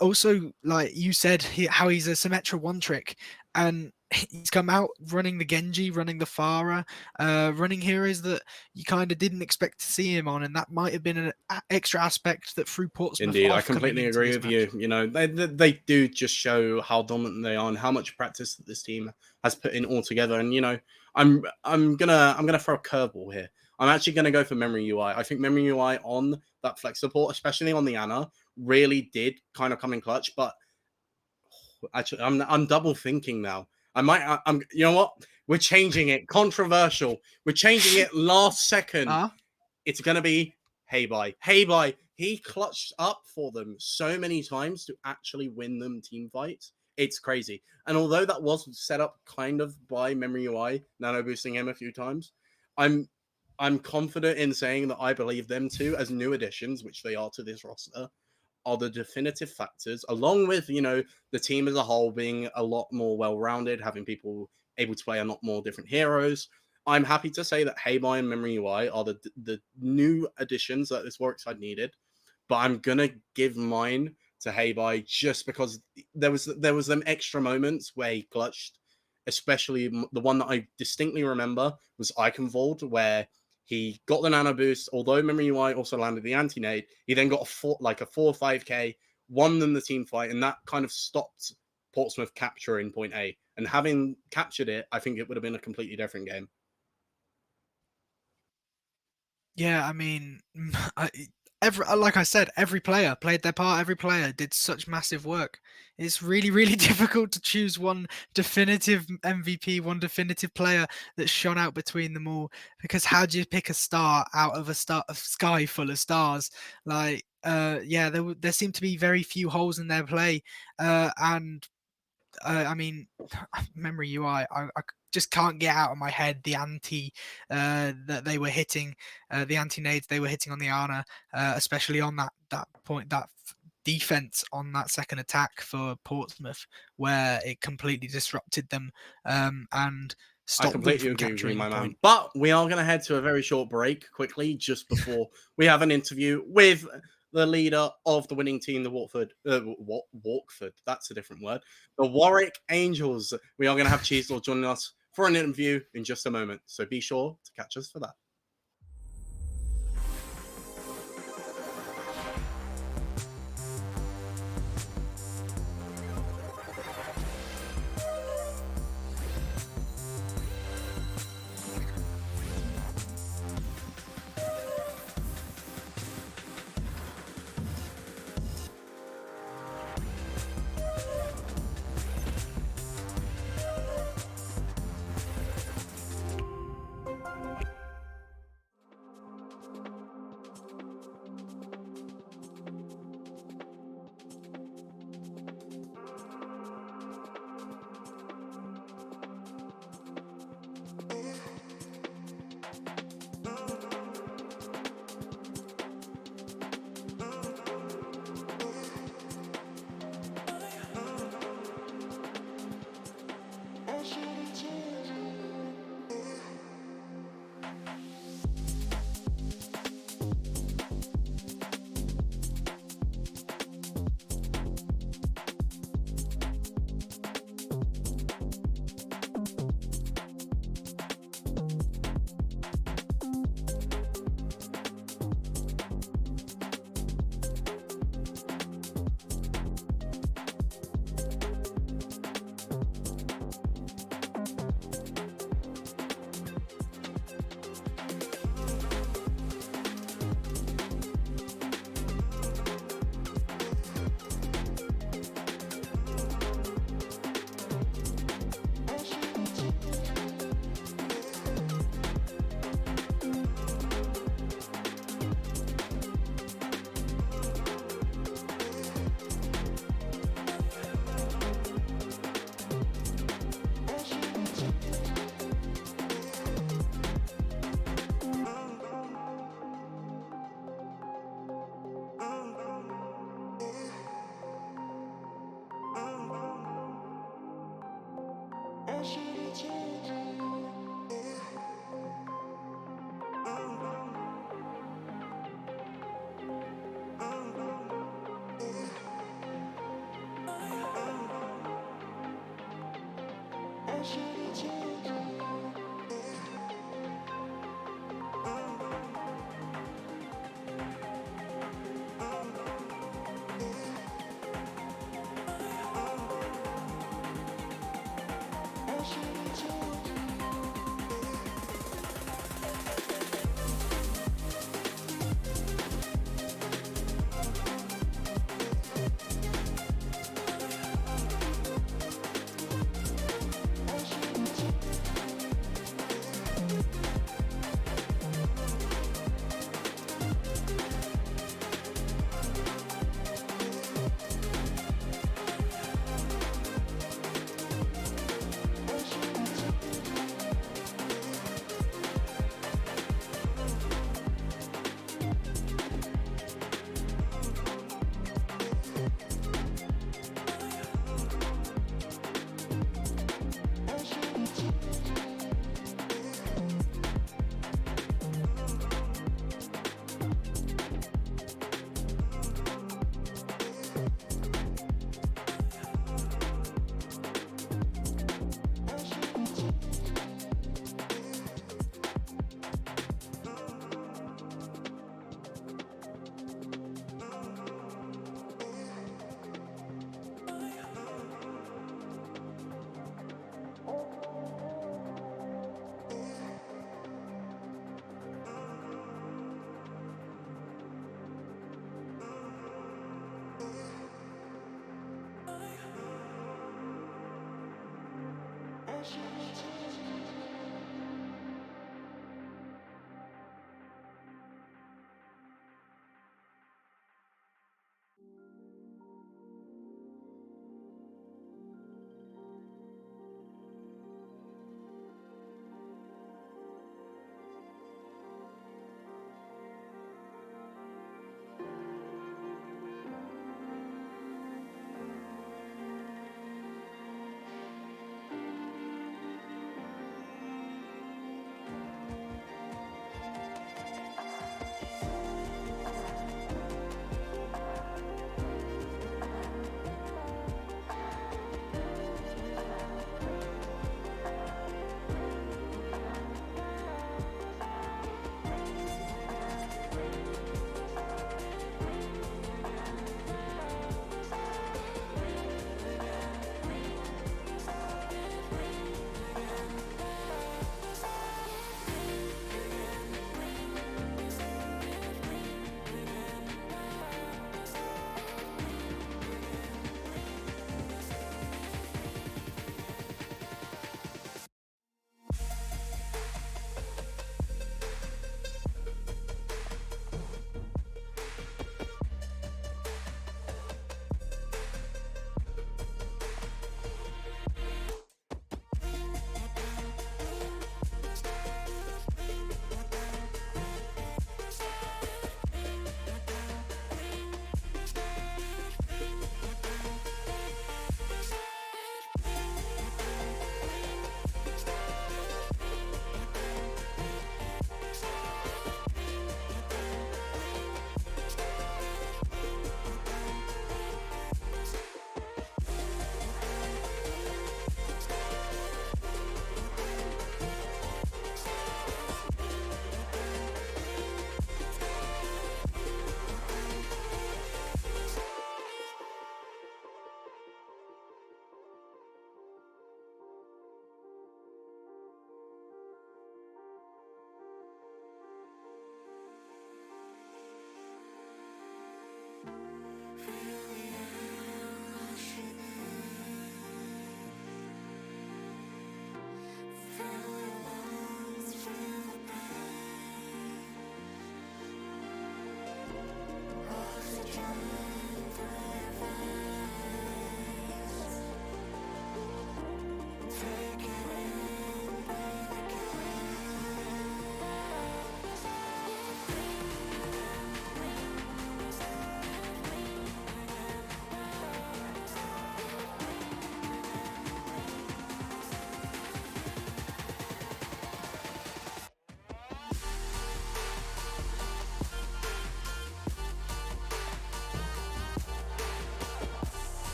also, like you said, how he's a Symmetra one trick, and he's come out running the Genji, running the Pharah, running heroes that you kind of didn't expect to see him on, and that might have been an extra aspect that threw Portsmouth Indeed, off. I completely agree with you. You know, they do just show how dominant they are and how much practice that this team has put in altogether. And you know, I'm gonna throw a curveball here. I'm actually gonna go for Memory UI. I think Memory UI on that flex support, especially on the Ana, really did kind of come in clutch. But actually, I'm double thinking now. I'm you know what? We're changing it. Controversial. We're changing it last second. It's gonna be Hey-Bye. Hey-Bye. He clutched up for them so many times to actually win them team fights. It's crazy. And although that was set up kind of by Memory UI, nano boosting him a few times, I'm confident in saying that I believe them two as new additions, which they are to this roster, are the definitive factors, along with, you know, the team as a whole being a lot more well-rounded, having people able to play a lot more different heroes. I'm happy to say that Hey-Bye and Memory UI are the new additions that this Warwick side needed, but I'm gonna give mine to Hey-Bye just because there was them extra moments where he clutched, especially the one that I distinctly remember was Iconvold, where he got the nano boost, although Memory UI also landed the anti-nade. He then got a 4 or 5k, won them the team fight, and that kind of stopped Portsmouth capturing point A. And having captured it, I think it would have been a completely different game. Yeah, I mean, like I said, every player played their part. Every player did such massive work. It's really, really difficult to choose one definitive MVP, one definitive player that shone out between them all. Because how do you pick a star out of a sky full of stars? Like, yeah, there seemed to be very few holes in their play, and I mean, Memory UI, I just can't get out of my head the anti that they were hitting, the anti nades they were hitting on the Ana, especially on that point, that defense on that second attack for Portsmouth, where it completely disrupted them and I stopped them completely from agree with you, capturing my the man. point. But we are going to head to a very short break quickly, just before we have an interview with the leader of the winning team, the Walkford. That's a different word. The Warwick Angels. We are going to have Cheese Lord joining us for an interview in just a moment. So be sure to catch us for that.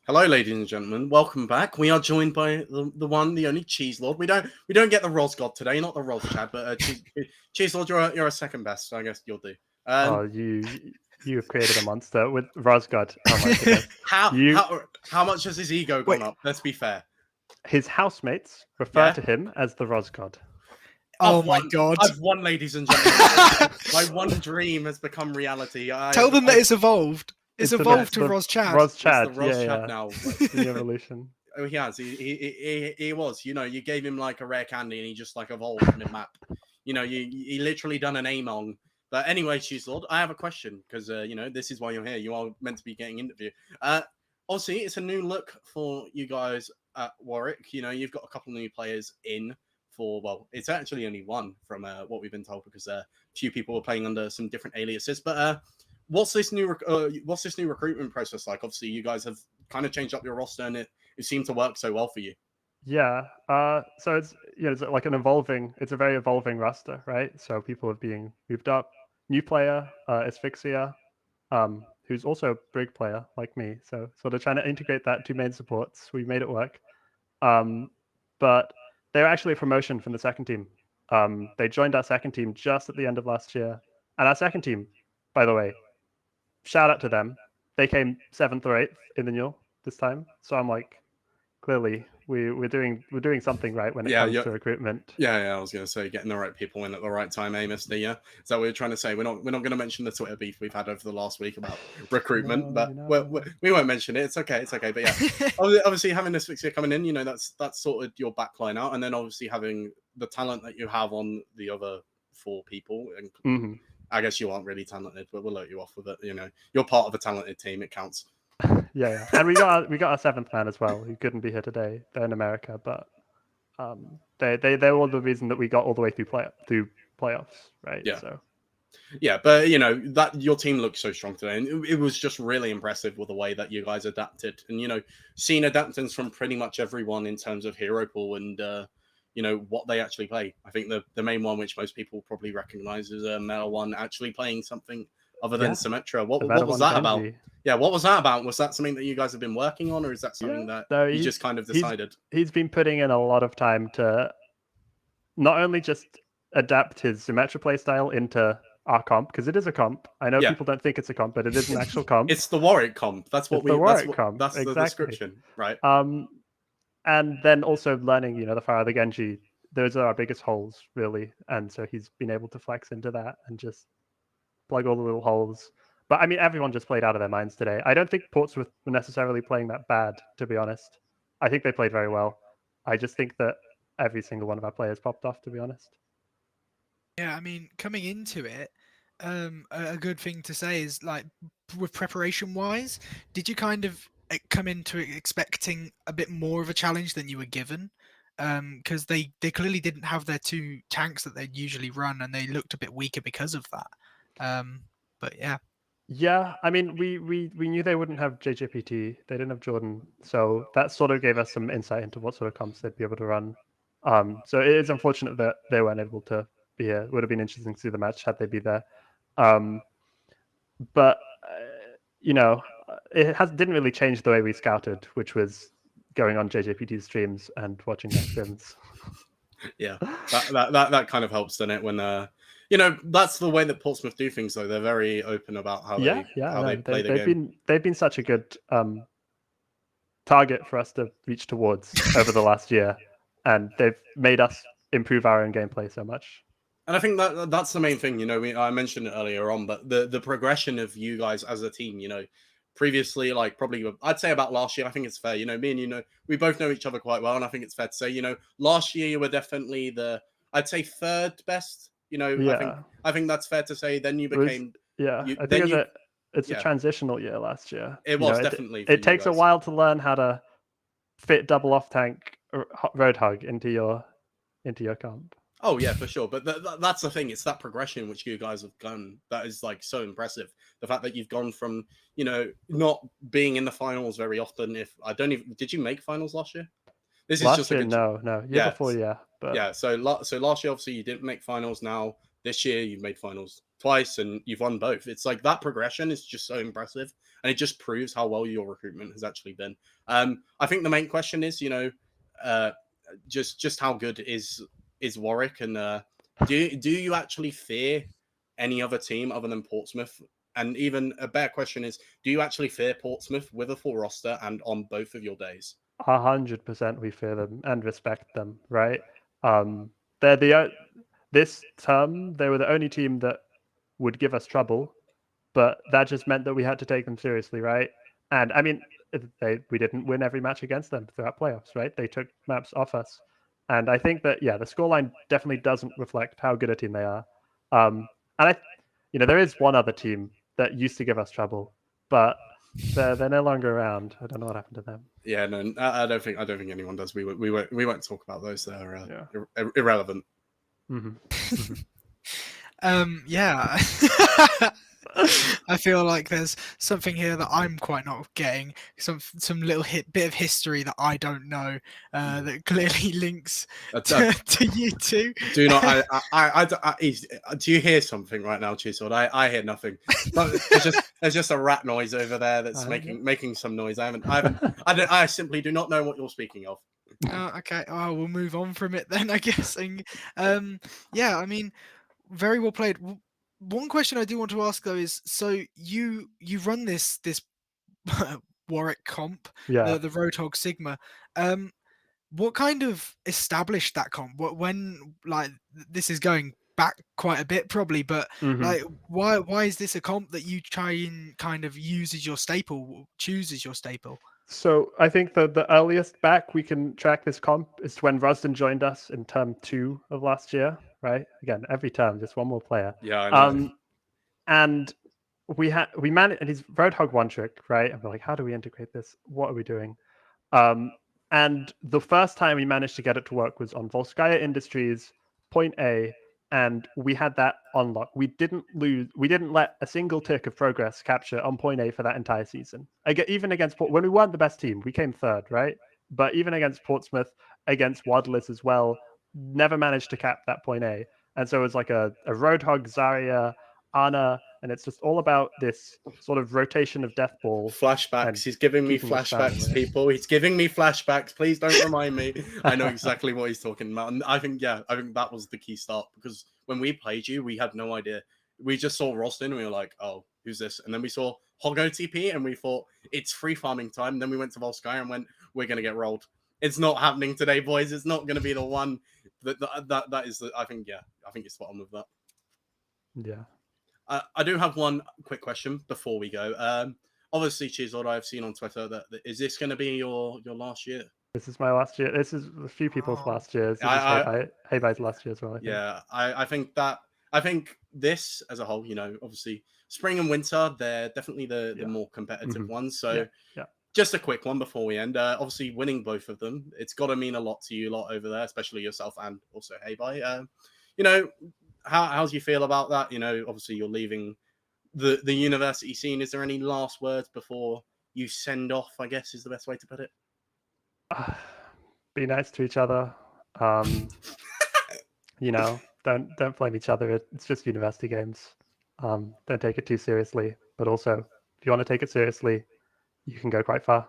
Hello, ladies and gentlemen. Welcome back. We are joined by the one, the only Cheese Lord. We don't get the Ros God today, not the Ros Chad, but Cheese Lord. You're a second best, so I guess you'll do. You have created a monster with Rosgod. Oh my goodness! How much has his ego gone up? Let's be fair. His housemates refer to him as the Rosgod. Oh my god! I've won, ladies and gentlemen. My one dream has become reality. Tell them that it's evolved. It's evolved to Ros Chad. Ros Chad. It's the Ros Chad now. The evolution. Oh, he has. He was. You know, you gave him like a rare candy, and he just like evolved mid map. You know, you literally done an Among. But anyway, Cheese Lord, I have a question because you know this is why you're here. You are meant to be getting interviewed. Obviously, it's a new look for you guys at Warwick. You know, you've got a couple of new players in for. Well, it's actually only one from what we've been told because a few people were playing under some different aliases. But what's this new recruitment process like? Obviously, you guys have kind of changed up your roster, and it seemed to work so well for you. Yeah. So it's it's like it's a very evolving roster, right? So people are being moved up. New player, Asphyxia, who's also a brig player like me. So sort of trying to integrate that two main supports. We made it work. But they're actually a promotion from the second team. They joined our second team just at the end of last year. And our second team, by the way, shout out to them. They came 7th or 8th in the Newell this time. So I'm like, clearly we're doing something right when it Yeah, comes to recruitment. Yeah, I was going to say getting the right people in at the right time, Mister. Yeah, is that what we're trying to say? We're not going to mention the Twitter beef we've had over the last week about recruitment, but we won't mention it. It's okay. But yeah, obviously having this fixture coming in, you know, that's sorted your backline out, and then obviously having the talent that you have on the other 4 people, and I guess you aren't really talented, but we'll let you off with it. You know, you're part of a talented team. It counts. Yeah, and we got our 7th man as well, who couldn't be here today. They're in America, but they were the reason that we got all the way through playoffs, right? Yeah. So yeah, but you know that your team looked so strong today, and it was just really impressive with the way that you guys adapted, and you know, seeing adaptance from pretty much everyone in terms of hero pool and you know what they actually play. I think the main one which most people probably recognize is Meta One actually playing something other than Symmetra. What was that about? Yeah, what was that about? Was that something that you guys have been working on, or is that something that you just kind of decided? He's been putting in a lot of time to not only just adapt his Symmetra playstyle into our comp, because it is a comp. I know people don't think it's a comp, but it is an actual comp. It's the Warwick comp. That's what that's the description, right? And then also learning, you know, the Fire of the Genji. Those are our biggest holes, really. And so he's been able to flex into that and just plug all the little holes. But I mean, everyone just played out of their minds today. I don't think Portsmouth were necessarily playing that bad, to be honest. I think they played very well. I just think that every single one of our players popped off, to be honest. Yeah, I mean, coming into it, a good thing to say is like with preparation wise, did you kind of come into it expecting a bit more of a challenge than you were given? Because they clearly didn't have their 2 tanks that they'd usually run, and they looked a bit weaker because of that. But yeah. Yeah, I mean, we knew they wouldn't have JJPT. They didn't have Jordan, so that sort of gave us some insight into what sort of comps they'd be able to run. So it is unfortunate that they weren't able to be here. It would have been interesting to see the match had they be there. But you know, it didn't really change the way we scouted, which was going on JJPT's streams and watching their scrims. Yeah, that kind of helps, doesn't it? When you know, that's the way that Portsmouth do things, though. They're very open about how they play the game. They've been such a good target for us to reach towards over the last year, and they've made us improve our own gameplay so much. And I think that's the main thing. You know, I mentioned it earlier on, but the progression of you guys as a team, you know, previously, like probably I'd say about last year, I think it's fair. You know, me and you know, we both know each other quite well, and I think it's fair to say, you know, last year you were definitely I'd say 3rd best. You know, yeah. I think that's fair to say. Then you became I think it's a transitional year last year. It was definitely. It takes a while to learn how to fit double off tank Roadhog into your comp. Oh yeah, for sure. But that's the thing. It's that progression which you guys have done that is like so impressive. The fact that you've gone from, you know, not being in the finals very often. Did you make finals last year? This last is just year, no. Year before, yeah. But yeah. So last year, obviously, you didn't make finals. Now this year, you've made finals twice and you've won both. It's like that progression is just so impressive, and it just proves how well your recruitment has actually been. I think the main question is, you know, just how good is Warwick, and do you actually fear any other team other than Portsmouth? And even a better question is, do you actually fear Portsmouth with a full roster and on both of your days? 100% we fear them and respect them, right? They're this term they were the only team that would give us trouble, but that just meant that we had to take them seriously, right? And I mean, we didn't win every match against them throughout playoffs, right? They took maps off us, and I think that the scoreline definitely doesn't reflect how good a team they are. And there is one other team that used to give us trouble, but they're no longer around. I don't know what happened to them. Yeah, no, I don't think anyone does. We won't talk about those. They're irrelevant. Mm-hmm. Yeah. I feel like there's something here that I'm quite not getting. Some little bit of history that I don't know that clearly links to you two. Do not. Do you hear something right now, Chisel? I hear nothing. There's just a rat noise over there that's making some noise. I simply do not know what you're speaking of. Okay. Oh, we'll move on from it then, I guess. Yeah. I mean, very well played. One question I do want to ask though is, so you run this Warwick comp, the Roadhog Sigma. What kind of established that comp? When like this is going back quite a bit probably, but like why is this a comp that you try and kind of use as your staple, choose as your staple? So I think the earliest back we can track this comp is when Rusden joined us in term 2 of last year, right? Again, every term, just one more player. Yeah, I know. And we managed, and he's Roadhog one trick, right? And we're like, how do we integrate this? What are we doing? And the first time we managed to get it to work was on Volskaya Industries, Point A, and we had that on lock. We didn't let a single tick of progress capture on Point A for that entire season. Even against when we weren't the best team, we came third, right? But even against Portsmouth, against Waddlers as well, never managed to cap that Point A. And so it was like a Roadhog, Zarya, Ana, and it's just all about this sort of rotation of death ball. Flashbacks. He's giving me flashbacks, people. He's giving me flashbacks. Please don't remind me. I know exactly what he's talking about. And I think that was the key start, because when we played you, we had no idea. We just saw Rostin and we were like, oh, who's this? And then we saw Hog OTP and we thought it's free farming time. And then we went to Volskaya and went, we're going to get rolled. It's not happening today, boys. It's not going to be the one. That is the, I think you're spot on with that. Yeah. I do have one quick question before we go. Obviously, Chiseled, I've seen on Twitter that is this going to be your last year? This is my last year. This is a few people's last years. This is Heybai's last year as well. I think. Yeah, I think this as a whole, obviously spring and winter, they're definitely the more competitive ones. So just a quick one before we end. Obviously, winning both of them, it's got to mean a lot to you lot over there, especially yourself and also Heybai. How do you feel about that? Obviously you're leaving the university scene. Is there any last words before you send off, I guess is the best way to put it? Be nice to each other. Don't blame each other. It's just university games. Don't take it too seriously. But also, if you want to take it seriously, you can go quite far.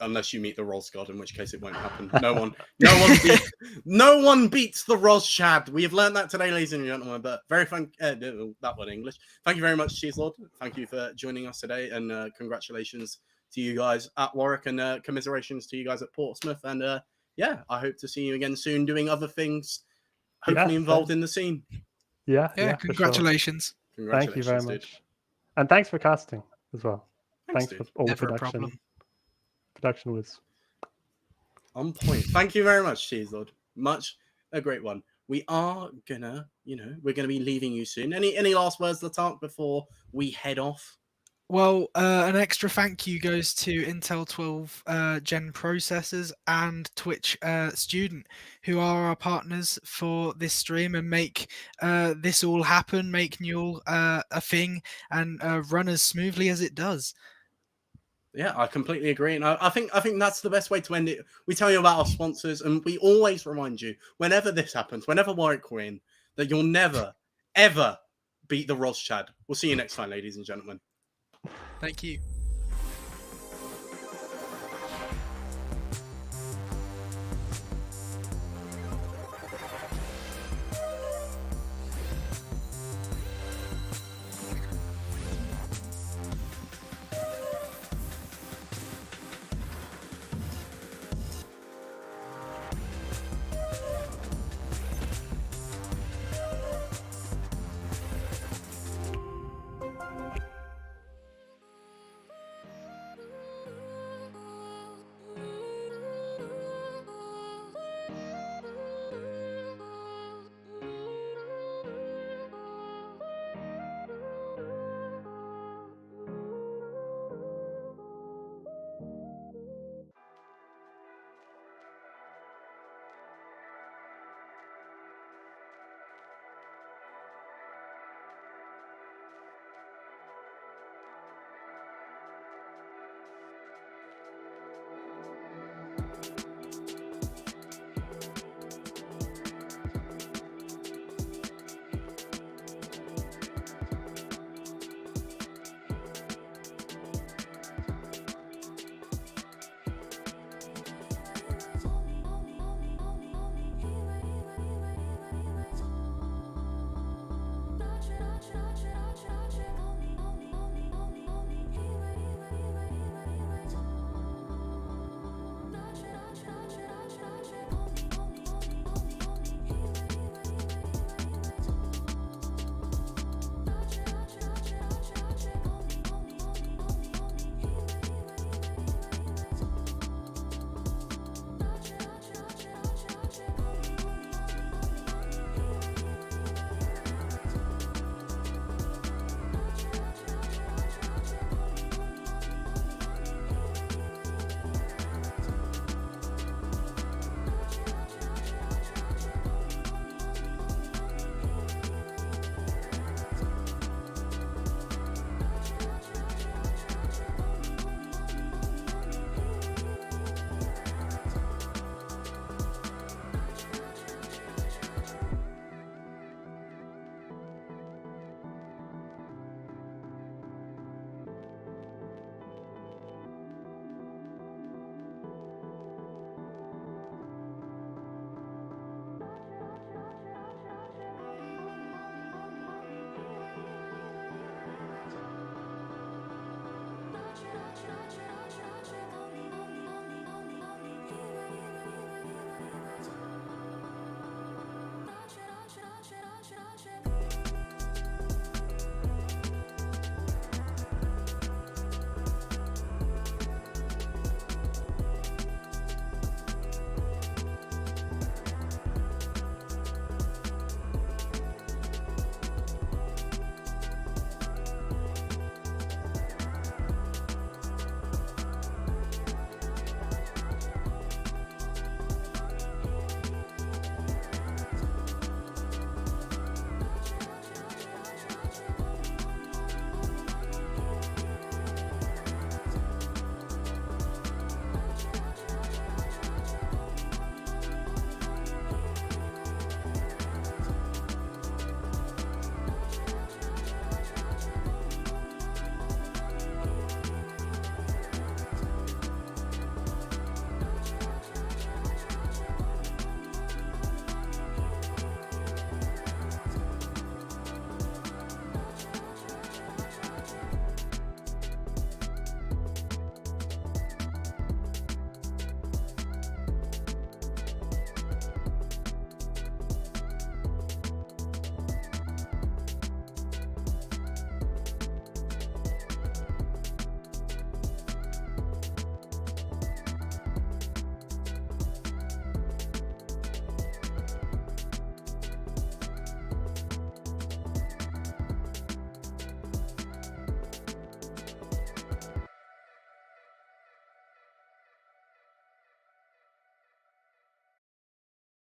Unless you meet the Ros God, in which case it won't happen. No one beats the Ros Shad. We have learned that today, ladies and gentlemen. But very fun. That one English. Thank you very much, Cheeselord. Thank you for joining us today, and congratulations to you guys at Warwick, and commiserations to you guys at Portsmouth. And I hope to see you again soon, doing other things, hopefully involved in the scene. Yeah. Congratulations. Sure. Thank you very much, and thanks for casting as well. Thanks for all Never the production. Production was on point. Thank you very much, Cheeselord. Much a great one. We are gonna, we're gonna be leaving you soon. Any last words, Latark, before we head off? Well, an extra thank you goes to Intel 12 Gen processors and Twitch Student, who are our partners for this stream and make this all happen, make Newell a thing, and run as smoothly as it does. Yeah, I completely agree, and I think that's the best way to end it. We tell you about our sponsors, and we always remind you, whenever this happens, whenever Warwick win, that you'll never, ever beat the Roschad. We'll see you next time, ladies and gentlemen. Thank you.